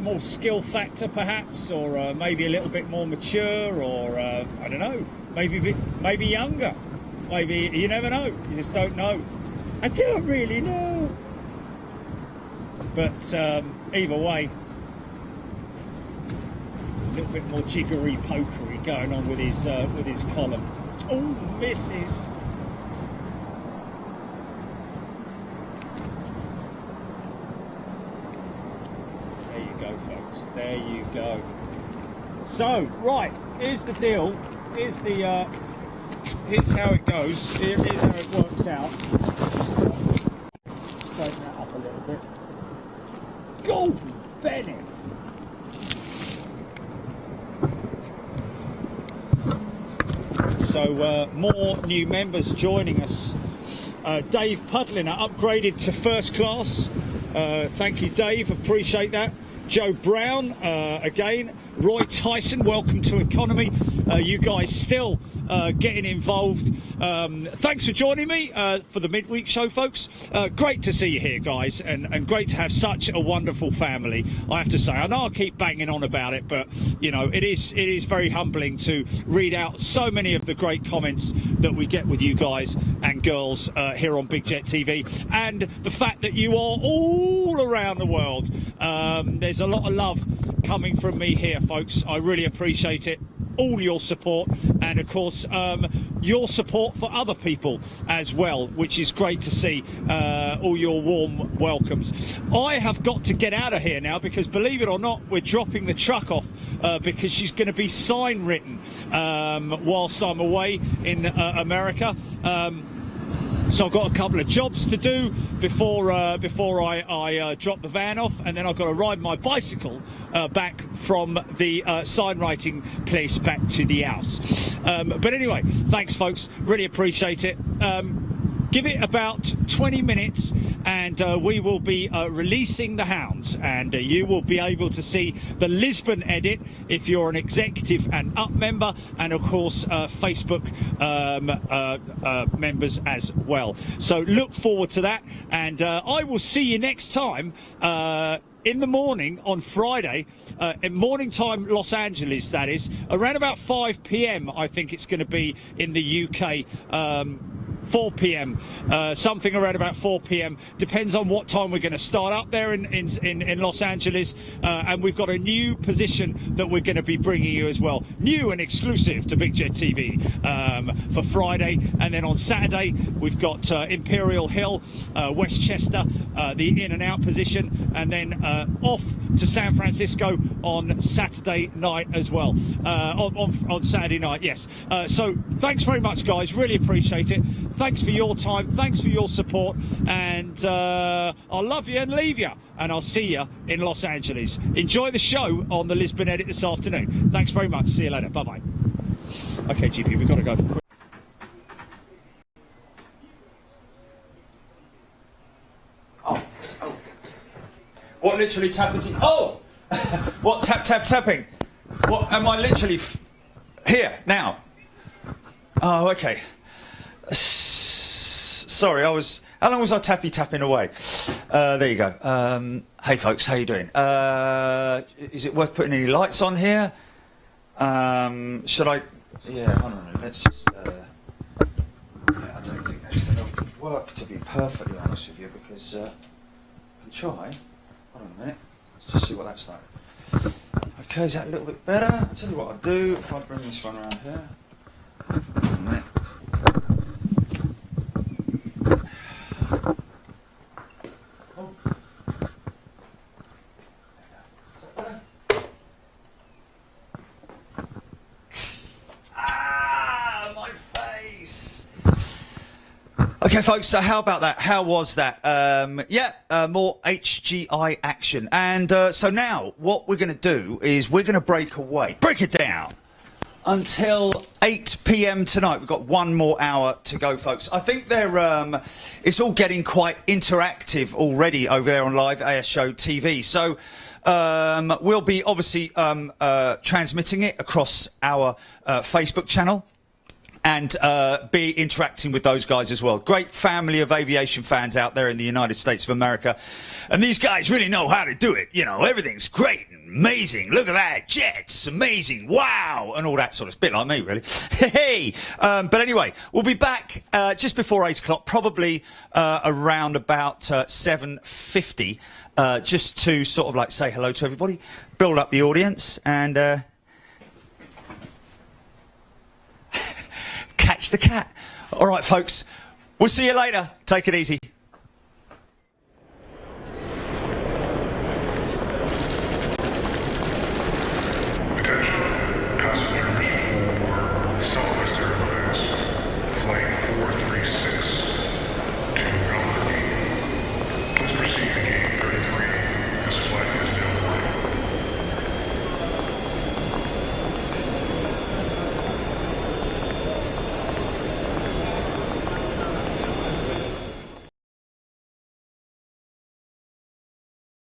more skill factor perhaps, or maybe a little bit more mature, or I don't know, maybe younger. Maybe, you never know. You just don't know. I don't really know. But either way, a little bit more jiggery pokery going on with his column. Oh, misses. There you go, folks. There you go. So, right, here's the deal. Here's the here's how it goes. Here's how it works out. Straighten that up a little bit. Golden Bennett. So more new members joining us Dave Pudliner upgraded to first class. Thank you, Dave. Appreciate that. Joe Brown, again. Roy Tyson, welcome to economy. You guys still getting involved. Thanks for joining me for the midweek show, folks. Great to see you here, guys, and great to have such a wonderful family, I have to say. I know I keep banging on about it, but you know, it is very humbling to read out so many of the great comments that we get with you guys and girls here on Big Jet TV, and the fact that you are all around the world. There's a lot of love coming from me here, folks. I really appreciate it. All your support, and of course your support for other people as well, which is great to see. All your warm welcomes. I have got to get out of here now because, believe it or not, we're dropping the truck off because she's going to be sign written whilst I'm away in America. So I've got a couple of jobs to do before I drop the van off, and then I've got to ride my bicycle back from the sign writing place back to the house. But anyway, thanks folks, really appreciate it. Give it about 20 minutes and we will be releasing the hounds, and you will be able to see the Lisbon edit if you're an executive and up member, and of course Facebook members as well. So look forward to that, and I will see you next time in the morning on Friday, in morning time Los Angeles, that is, around about 5 p.m. I think it's going to be in the UK. 4 p.m. Something around about 4 p.m. Depends on what time we're going to start up there in Los Angeles, and we've got a new position that we're going to be bringing you as well, new and exclusive to Big Jet TV for Friday. And then on Saturday we've got Imperial Hill, Westchester, the in and out position, and then off to San Francisco on Saturday night as well, on Saturday night, yes. So thanks very much, guys, really appreciate it. Thanks for your time, thanks for your support, and I'll love you and leave you, and I'll see you in Los Angeles. Enjoy the show on the Lisbon edit this afternoon. Thanks very much, see you later, bye bye. Okay, GP, we've got to go. Oh. What literally tapping? Oh! What tapping? What am I literally here now? Oh, okay. Sorry, how long was I tapping away? There you go. Hey folks, how you doing? Is it worth putting any lights on here? Should I? Yeah, hold on a minute. Let's just. Yeah, I don't think that's going to work, to be perfectly honest with you, because I can try. Hold on a minute. Let's just see what that's like. Okay, is that a little bit better? I'll tell you what I'll do if I bring this one around here. Hold on a minute. Okay, folks, so how about that? How was that? More HGI action. And so now what we're going to do is we're going to break it down until 8 p.m. tonight. We've got one more hour to go, folks. I think it's all getting quite interactive already over there on Live AS Show TV. So we'll be obviously transmitting it across our Facebook channel, and be interacting with those guys as well. Great family of aviation fans out there in the United States of America. And these guys really know how to do it. You know, everything's great and amazing. Look at that, jets, amazing, wow, and all that sort of, bit like me, really. Hey, but anyway, we'll be back just before 8 o'clock, probably around about 7:50, just to sort of like say hello to everybody, build up the audience, and catch the cat. All right, folks, we'll see you later. Take it easy.